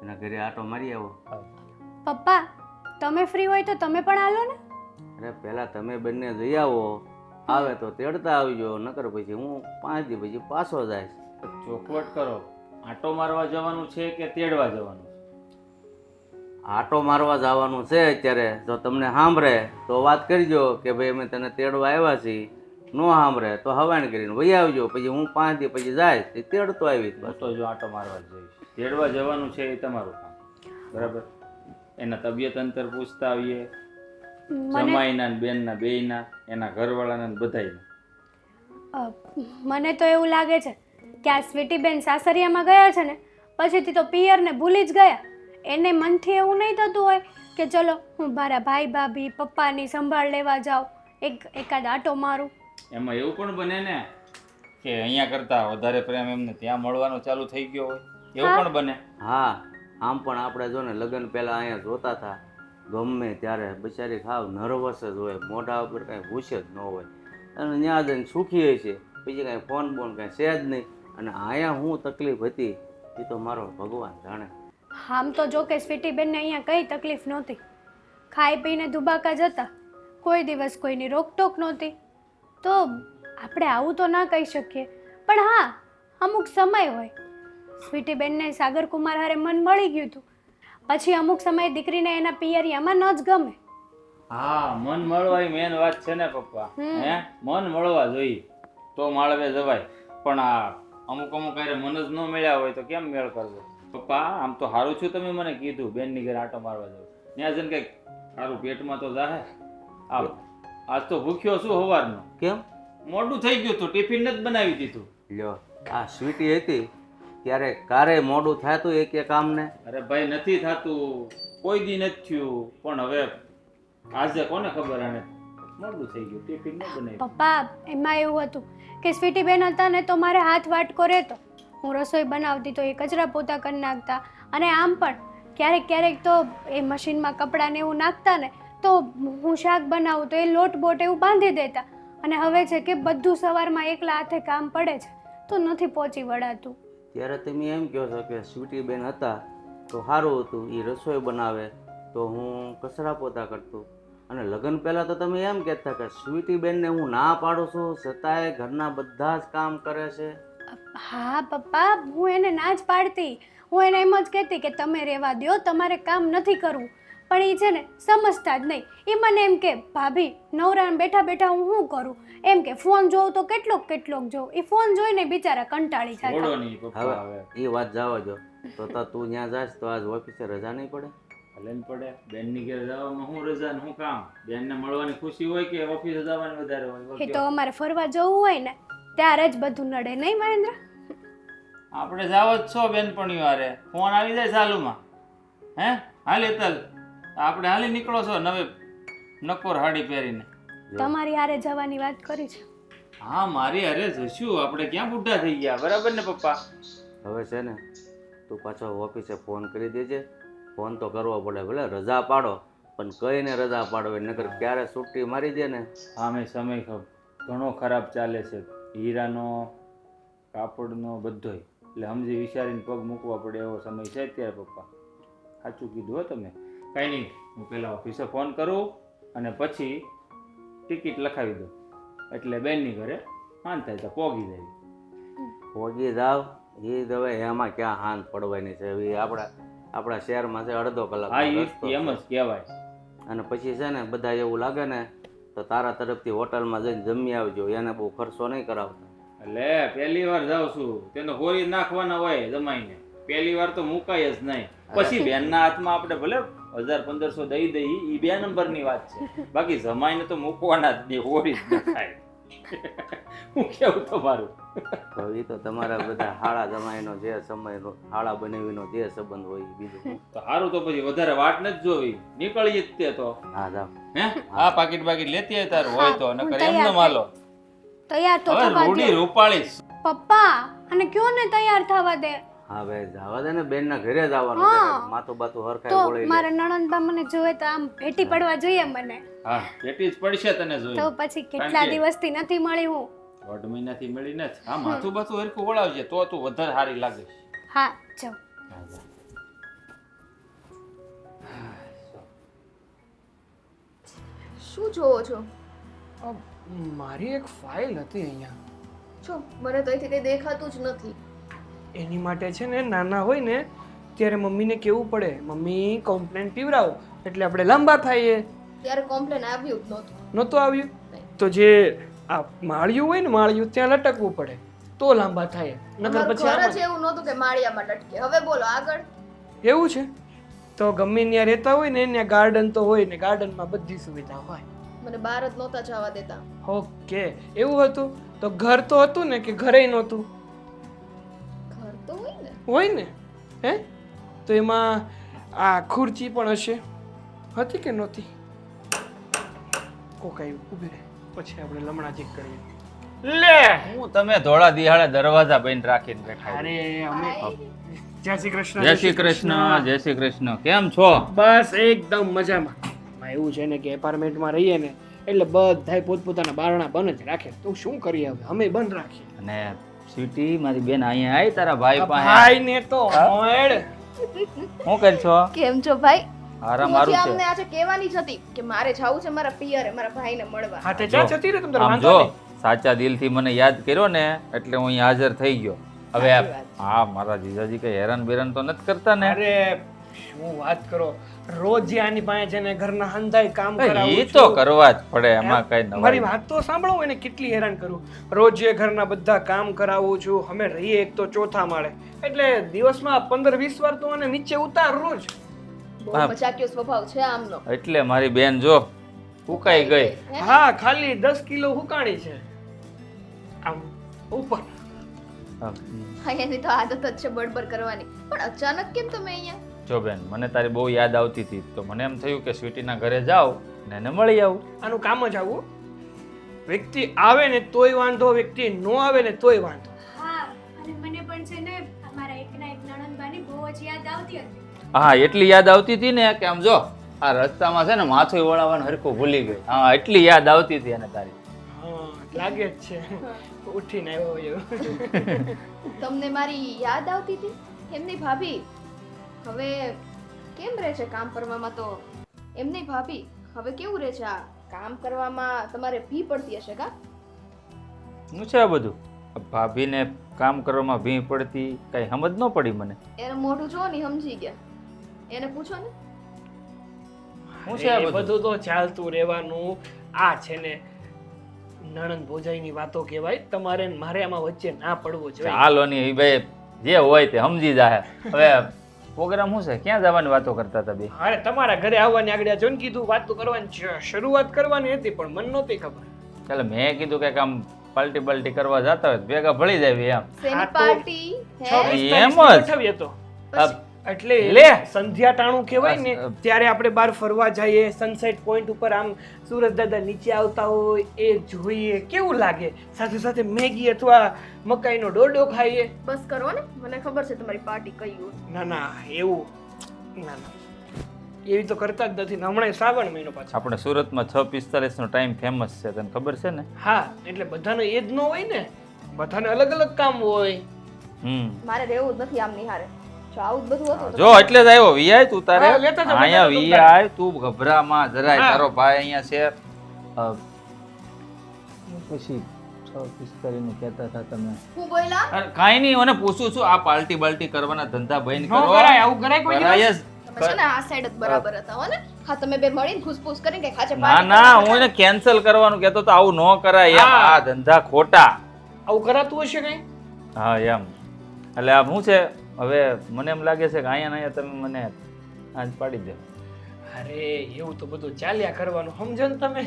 એના ઘરે આટો મારી આવો. પપ્પા તમે ફ્રી હોય તો તમે પણ હાલો ને. અરે પહેલા તમે બંને જઈ આવો, આવે તો તેડતા આવજો, નકર પછી હું 5 દી પછી પાછો જાય. ચોખવટ કરો, આંટો મારવા જવાનું છે કે તેડવા જવાનું? આટો મારવા જવાનું છે અત્યારે. જો તમને સાંભળે તો વાત કરજો કે ભાઈ અમે તને તેડવા આવ્યા છીએ, નો સાંભળે તો હવાણ કરીને વહી આવજો, પછી હું 5 દી પછી જાય તે તેડતો આવીશ. બસ. તો જો આંટો મારવા જ જઈશ. તેડવા જવાનું છે એ તમારું કામ, બરાબર? એના તબિયત અંતર પૂછતા આવીએ, મને જમાઈના ને બેનના બેયના, એના ઘરવાળાના ને બધાયના. મને તો એવું લાગે છે કે આ સ્વીટીબેન સાસરિયામાં ગયા છે ને પછીથી તો પિયરને ભૂલી જ ગયા. એને મનથી એવું નહીં થતું હોય કે ચલો હું મારા ભાઈ ભાભી પપ્પાની સંભાળ લેવા જાઉં, એકાદ આટો મારું. એમાં એવું પણ બને ને કે અહીંયા કરતા વધારે પ્રેમ એમને ત્યાં મળવાનો ચાલુ થઈ ગયો હોય, એવું પણ બને. હા, આમ પણ આપણે જો ને લગ્ન પહેલા અહીંયા જોતા હતા, ગમે ત્યારે બિચારી ખાવ નર્વસ જ હોય, મોઢા ઉપર કાંઈ હુશ જ ન હોય, અને ત્યાં જઈને સુખી હોય છે, બીજી કાંઈ ફોન બોન કાંઈ છે જ નહીં. અને અહીંયા હું તકલીફ હતી એ તો મારો ભગવાન જાણે. આમ તો જો કે સ્વીટીબેનને અહીંયા કંઈ તકલીફ નહોતી, ખાઈ પીને દુબાકા જતા, કોઈ દિવસ કોઈની રોકટોક નહોતી. તો આપણે આવું તો ના કહી શકીએ, પણ હા અમુક સમય હોય. સ્વીટીબેનને સાગરકુમાર હારે મન મળી ગયું હતું, પછી અમુક સમયે દીકરીને એના પિયરિયામાં ન જ ગમે. હા, મન મળવા એ મેન વાત છે ને પપ્પા. હે, મન મળવા જોઈએ તો માળવે જવાય, પણ આ અમુક હારે મન જ ન મળ્યા હોય તો કેમ મેળ કરવો? પપ્પા આમ તો સારું છું તમે મને કીધું બેનની ઘરે આટો મારવા જાવ, ત્યાં જઈને કંઈક સારું પેટમાં તો જાહે. આજ તો ભૂખ્યો છું સવારનો. કેમ? મોડું થઈ ગયું તું, ટિફિન જ બનાવી દીધું. લ્યો, આ સ્વીટી હતી ત્યારે કારે મોડું થતું એક કામને? અરે ભાઈ નથી થતું, કોઈ દી નથી થયું, પણ હવે આજે કોને ખબર, આને મોડું થઈ ગયું, ટિફિન ન બનાવ્યું. પપ્પા એમાં એવું હતું કે સ્વીટીબેન હતા ને તો મારે હાથ વાટકો રહેતો, હું રસોઈ બનાવતી તો એ કચરા પોતા કરી નાખતા, અને આમ પણ ક્યારેક ક્યારેક તો એ મશીનમાં કપડાં ને એવું નાખતા ને તો હું શાક બનાવું તો એ લોટ બોટ એવું બાંધી દેતા. અને હવે છે કે બધું સવારમાં એકલા હાથે કામ પડે છે તો નથી પહોંચી વળાતું. ત્યારે તમે એમ કહો છો કે સ્વીટી બેન હતા તો સારું હતું, એ રસોઈ બનાવે તો હું કચરા પોતા કરતું, અને લગ્ન પહેલાં તો તમે એમ કહેતા કે સ્વીટી બેનને હું ના પાડું છું છતાંય ઘરના બધા જ કામ કરે છે. હા પપ્પા, હું એને ના જ પાડતી. હું એને એમ જ કહેતી કે તમે રહેવા દ્યો, તમારે કામ નથી કરવું. પણ એ છે ને સમજતા જ નહીં. એ મને એમ કે ભાભી નવરાને બેઠા બેઠા હું શું કરું? એમ કે ફોન જોઉં તો કેટલોક જોઉં. એ ફોન જોઈને બિચારા કંટાળી છોડો જાય. નહીં પપ્પા હવે એ વાત જવા દો. તો તું ત્યાં જાશ તો આજ ઓફિસે રજા નહીં પડે? ભલે ને પડે. બેનની ઘરે જવામાં શું રજા ને શું કામ? બેનને મળવાની ખુશી હોય કે ઓફિસે જવાની વધારે હોય? એ તો અમારે ફરવા જવું હોય ને ત્યારે જ બધું નડે, નહીં મહેન્દ્ર? આપણે જાવ જ છો બેનપણીઓ હારે. ફોન આવી જાય ચાલુમાં. હે હાલ એતલ આપણે હાલી નીકળો છો નવે નકોર હાડી પહેરીને. તમારી હારે જવાની વાત કરી છે. હા મારી હારે જશું. આપણે ક્યાં બુઢા થઈ ગયા, બરાબર ને પપ્પા? હવે છે ને તું પાછો ઓફિસે ફોન કરી દેજે. ફોન તો કરવો પડે, ભલે રજા પાડો પણ કઈને રજા પાડો, નકર ક્યારે છુટ્ટી મારી દે ને. આમે સમય ઘણો ખરાબ ચાલે છે, હીરાનો કાપડનો બધોય. એટલે સમજી વિચારીને પગ મૂકવા પડે એવો સમય છે અત્યારે પપ્પા. સાચું કીધું હો તમે. કાંઈ નહીં, હું પહેલાં ઓફિસે ફોન કરું અને પછી ટિકિટ લખાવી દઉં એટલે બેનની ઘરે હાન થાય તો પોગી જાય. પોગી જાવ એ જ હવે એમાં ક્યાં હાંત પડવાની છે. હવે આપણા શહેરમાં છે અડધો કલાક હા એ એમ જ કહેવાય. અને પછી છે ને બધા એવું લાગે ને તો તારા તરફથી હોટલમાં જઈને જમી આવજો, એને બહુ ખર્ચો નહીં કરાવતા. એટલે પહેલી વાર જાઉં છું તેને હોરી નાખવાના હોય જમાઈને. પહેલી વાર તો મુકાય જ નહીં. પછી બેનના હાથમાં આપણે ભલે 1000-1500 દઈ દઈ, એ 2 નંબરની વાત છે. બાકી જમાઈને તો મૂકવાના જ નહીં, હોરી જ ન થાય. હું કેવું તમારું? તો એ તો તમારા બધા હાળા જમાઈનો જે સમય હાળા બનાવીનો જે સંબંધ હોય એ બીજું. તો સારું, તો પછી વધારે વાટ નથી જોવી, નીકળીએ જ તે તો. હા જાવ. હે આ પાકીટ લેતી હોય તારું હોય તો, નકર એમનો માલો. તૈયાર તો હવે થવા રૂડી દ્યો. રૂપાળીશ. પપ્પા અને કયો ને તૈયાર થવા દે. હા ભાઈ જવા દે ને, બેનના ઘરે જવાનું હા. છે. માથું બાતું હરખાઈ તો બોલાઈ લે. મારા નણંદબા મને જોવે તો આમ ભેટી પડવા જોઈએ મને. હા પેટી જ પડશે તને તો જોઈ. પછી કેટલા કે- દિવસથી નથી મળી હું. 1.5 મહિનાથી મળીને જ. હા માથું બાથું હરખું વળાવજે તો તું વધારે સારી લાગે. હા જાઓ. શું જોવો છો? મારી એક ફાઇલ હતી અહીંયા. છો મને તો અહીંથી કંઈ દેખાતું જ નથી. એની માટે છે ને નાના હોય ને ત્યારે મમ્મીને કેવું પડે, મમ્મી કોમ્પ્લેન પીવડાવો એટલે આપણે લાંબા થઈએ. ત્યારે કોમ્પ્લેન આવ્યું જ નહોતું. નહોતું આવ્યું તો જે આ માળિયું હોય ને માળિયું ત્યાં લટકવું પડે તો લાંબા થાય, નકર અમારું પછી ઘર આમ જ એવું નહોતું કે માળિયામાં લટકે. હવે બોલો આગળ. જ. એવું છે તો ગમે ત્યાં રહેતા હોય ને ત્યાં ગાર્ડન તો હોય ને ગાર્ડનમાં બધી સુવિધા હોય. મને બહાર જ નહોતા જવા દેતા. ઓકે એવું હતું તો ઘર તો હતું ને કે ઘરે નહોતું? ઘર તો હોય ને. હોય ને. હે તો એમાં આ ખુરચી પણ હશે, હતી કે નહોતી? કોક આવ્યું, ઊભી રહે પછી આપણે લમણા ચેક કરીએ. લે હું તમે ધોળા દિહાળે દરવાજા બંધ રાખીને બેઠા. અરે અમે જય શ્રી કૃષ્ણ. જય શ્રી કૃષ્ણ. જય શ્રી કૃષ્ણ. કેમ છો? બસ એકદમ મજામાં. એમાં એવું છે ને કે એપાર્ટમેન્ટમાં રહીએ ને એટલે બધાય પોતપોતાના બારણા બંધ જ રાખે. તો શું કરીએ હવે, અમે બંધ રાખીએ. અને સ્વીટી મારી બેન અહીંયા આવી તારા ભાઈ પાસે. ભાઈ ને તો હોડ. શું કર છો? કેમ છો ભાઈ? આરામ હું મારું હજી છે. અમને આજે કહેવાની જ હતી કે મારે જવું છે મારા પિયરે મારા ભાઈને મળવા. હાથે ચા જતી રહે તમને આમ વાંધો જો નહીં. સાચા દિલથી મને યાદ કર્યો ને એટલે હું અહીં હાજર થઈ ગયો. હવે સાચી વાત. હા મારા જીજાજી કઈ હેરાન બેરાન તો નથી કરતા ને? અરે શું વાત કરો, રોજ જે આની પાસે છે ને ઘરના હંધાઈ કામ કરાવું એ તો છું. કરવા જ પડે, એમાં કઈ મારી નવાઈ વાત તો સાંભળો, એને કેટલી હેરાન કરું. રોજ જે ઘરના બધા કામ કરાવું છું. અમે રહીએ એક તો ચોથા માળે એટલે દિવસમાં 15-20 વાર તો મને નીચે ઉતાર રોજ. બહુ મજાકિયો સ્વભાવ છે આમનો. એટલે મારી બેન જો ઉકાઈ ગઈ. હે? હા ખાલી 10 કિલો હુકાણી છે આમ ઉપર. હા, હા, એની તો આદત જ છે બડબડ કરવાની. પણ અચાનક કેમ તમે અહીંયા? જો બેન મને તારી બહુ યાદ આવતી હતી તો મને એમ થયું કે સ્વીટીના ઘરે જાઉં ને એને મળી આવું. આનું કામ જ આવું, વ્યક્તિ આવે ને તોય વાંધો, વ્યક્તિ નો આવે ને તોય વાંધો. હા અને મને પણ છે ને અમારા એકના એક નણંદબાની બહુ જ યાદ આવતી હતી. હા એટલી યાદ આવતી હતી ને કે આમ જો આ રસ્તામાં છે ને માથું વળાવવાનું હરખું ભૂલી ગઈ. હા એટલી યાદ આવતી હતી એને તારી. હા લાગે જ છે ઉઠીને આવ્યો એવું. તમને મારી યાદ આવતી હતી? એમની ભાભી હવે કેમ રહે છે કામ કરવામાં? તો એમની ભાભી હવે કેવું રહે છે? આ કામ કરવામાં તમારે ભી પડતી હશે કા? શું છે આ બધું? ભાભીને કામ કરવામાં ભીં પડતી કઈ સમજ ન પડી મને. એને મોઢું જો ને સમજી ગયા. એને પૂછો ને. શું છે આ એ બધું? બધું તો ચાલતું રહેવાનું. આ છે ને નણંદ ભોજાઈની વાતો કહેવાય. તમારે ને મારે આમાં વચ્ચે ના પડવું જોઈએ. ચાલો ની એ ભાઈ જે હોય તે સમજી જાય. હવે પ્રોગ્રામ શું છે? ક્યાં જવાની વાતો કરતા હતા બે? અરે તમારા ઘરે આવવાની આગળ જોન કીધું વાતો કરવાની છે, શરૂઆત કરવાની હતી પણ મને નહોતી ખબર. ચાલો મેં કીધું કે આમ પાર્ટી બાલ્ટી કરવા જતા હોય તો ભેગા ભળી જાય એમ. શેની હા તો પાર્ટી હે? 26 એમ જ. ગોઠવીએ તો. અબ એટલે લે. સંધ્યા ટાણું કહેવાય ને અ- ત્યારે આપણે બહાર ફરવા જઈએ, સનસેટ પોઈન્ટ ઉપર આમ સુરજ દાદા નીચે આવતા હોય એ જોઈએ, કેવું લાગે? સાથે સાથે મેગી અથવા મકાઈનો ડોડો ખાઈએ. બસ કરો ને, મને ખબર છે તમારી પાર્ટી કઈ હોય. ના ના એવું ના એવી તો કરતા જ નથી ને. હમણાં શ્રાવણ મહિનો પાછો. આપણે સુરતમાં 6:45 નો ટાઈમ ફેમસ છે, તને ખબર છે ને? હા એટલે બધાને એ જ ન હોય ને, બધાને અલગ અલગ કામ હોય. મારે રહેવું જ નથી આમ નિહારે. જો આવું જ બધું હતું તો જો એટલે જ આવ્યો વીઆઈ તું તારે હા, લેતા જાઓ, અહીંયા લેતા જાઓ વીઆઈ તું ગભરામાં જરાય. હા. તારો ભાઈ અહીંયા છે. પછી 6:45 નું કહેતા હતા તમે. હું બોયલા અરે કાંઈ નહીં, મને પૂછું છું. આ પાર્ટી બાલ્ટી કરવાના ધંધા બંધ ન કરો. કરાય, આવું કરાય કોઈ દિવસ? કરાય જ. તમે છે ને આ સાઈડ જ બરાબર હતા હો ને. હા તમે બે મળીને ખુશપુશ કરીને કે ખાચે ના ના હું એને કેન્સલ કરવાનું કહેતો તો આવું ન કરાય એમ. હા. આ ધંધા ખોટા. આવું કરાતું હશે કઈ? હા એમ. એટલે આ શું છે હવે મને એમ લાગે છે કે અહીંયા ને અહીંયા તમે મને આજ પાડી દે. અરે એવું તો બધું ચાલ્યા કરવાનું, સમજો ને તમે.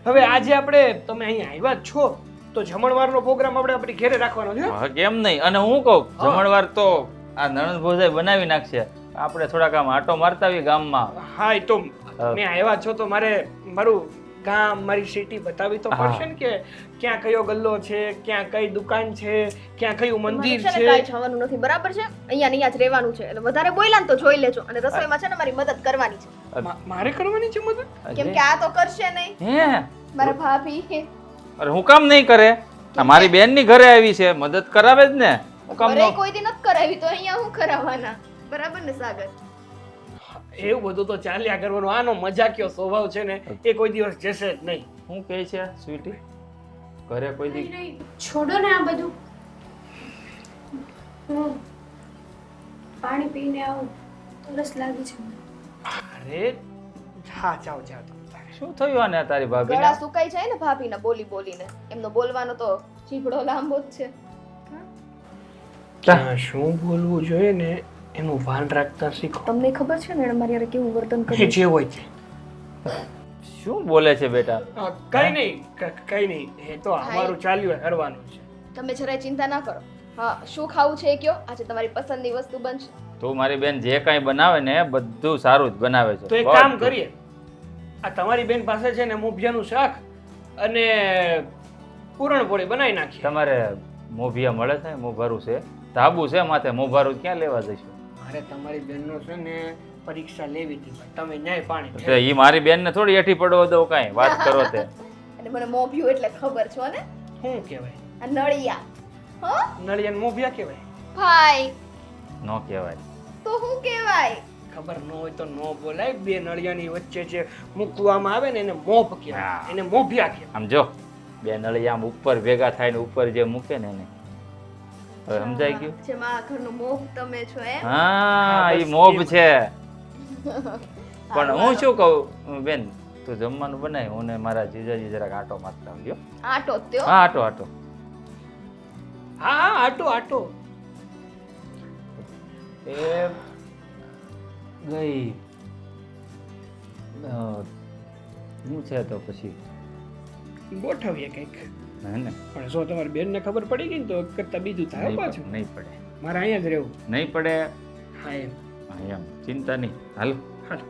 હવે આજે આપણે તમે અહીંયા આવ્યા જ છો તો જમણવારનો પ્રોગ્રામ આપણે આપણી ઘરે રાખવાનો છે. હા કેમ નહીં. અને હું કહું જમણવાર તો આ નણંદ ભોજાઈ બનાવી નાખશે. આપણે થોડાક આમ આટો મારતા આવીએ ગામમાં. હા એ તો મેં આવ્યા છો તો મારે મારું ગામ, મારી સિટી બતાવી તો પડશે ને કે ક્યાં કયો ગલ્લો છે, ક્યાં કઈ દુકાન છે, ક્યાં કયું મંદિર છે ને છે. કાંઈ જવાનું નથી બરાબર છે. અહીંયા જ રહેવાનું છે. એટલે વધારે બોયલા ને તો જોઈ લેજો. અને રસોઈમાં છે ને મારી મદદ કરવાની છે. મારે કરવાની છે મદદ? કેમ કે આ તો કરશે નહીં. હે મારા ભાભી અરે હું કામ નહીં કરે? આ મારી બેન ની ઘરે આવી છે, મદદ કરાવે જ ને. હું કામ ઘરે ન કોઈ દી નથી કરાવી તો અહીંયા હું કરાવવાના. બરાબર ને સાગર? એવું બધું તો ચાલ્યા કરવાનું. આનો મજાકિયો સ્વભાવ છે ને એ કોઈ દિવસ જશે જ નહીં. હું કહે છે સ્વીટી? ઘરે કોઈ દી છોડો ને આ બધું. હું પાણી પીને આવું, તરસ લાગી છે મને. અરે હા જાઓ જાઓ તમે. શું થયું આને તારી ભાભી ગળા સુકાઈ જાય ને ભાભીના બોલી બોલીને. એમનો બોલવાનો તો જીભડો લાંબો જ છે. ત્યાં શું બોલવું જોઈએ ને એનું ભાન રાખતા શીખો. તમને ખબર છે ને એણે મારી હારે કેવું વર્તન એ કર્યું? જે હોય છે. શું બોલે છે બેટા? કઈ નહીં કઈ નહીં, એ તો અમારું ચાલ્યું કરવાનું છે. તમે જરાય ચિંતા ના કરો. હા શું ખાવું છે એ કયો. આજે તમારી પસંદની વસ્તુ બનશે. તું મારી બેન જે કાંઈ બનાવે ને બધું સારું જ બનાવે છે. તો એક કામ કરીએ, આ તમારી બેન પાસે છે ને મોભિયાનું શાક અને પૂરણપોળી બનાવી નાખીએ. તમારે મોભિયા મળે છે? મોભારું છે? ધાબુ છે માથે, મોભારું ક્યાં લેવા જઈશું? મારે તમારી બેનનો છે ને પરીક્ષા લેવી હતી પણ તમે ન્યાય પાણી તો ઈ મારી બેન ને થોડી હેઠી પડવા દઉં કાંઈ વાત કરો તે. અને મને મોભ્યું એટલે ખબર છો ને. શું કહેવાય? આ નળિયા. હો નળિયાને મોભિયા કહેવાય? ભાઈ ન કહેવાય. તો શું કહેવાય? ખબર ન હોય તો ન બોલાય. બે નળિયાની વચ્ચે જે મૂકવામાં આવે ને એને મોભ કહેવાય, હા. એને મોભિયા કહેવાય. આમ જો બે નળિયા આમ ઉપર ભેગા થાય ને ઉપર જે મૂકે ને એને હવે સમજાઈ ગયું? જેમાં આ ઘરનું મોભ તમે છો એમ. હા બસ ઈ મોભ એવું. છે. પણ હું શું કહું બેન, તું જમવાનું બનાય, હું ને મારા જીજાજી જરાક આટો મારતા આવ્યો. આટો જ ત્યો. હા આટો આટો. હા હા આટો આટો. એ ગઈ હું છે તો પછી ગોઠવીએ કંઈક. હે ને પણ જો તમારી બેનને ખબર પડી ગઈ ને તો એક કરતા બીજું થાય નહીં પાછું. પડે, નહીં પડે, મારે અહીંયા જ રહેવું. નહીં પડે. હા એમ. હા, એમ ચિંતા નહીં. હાલ હાલો.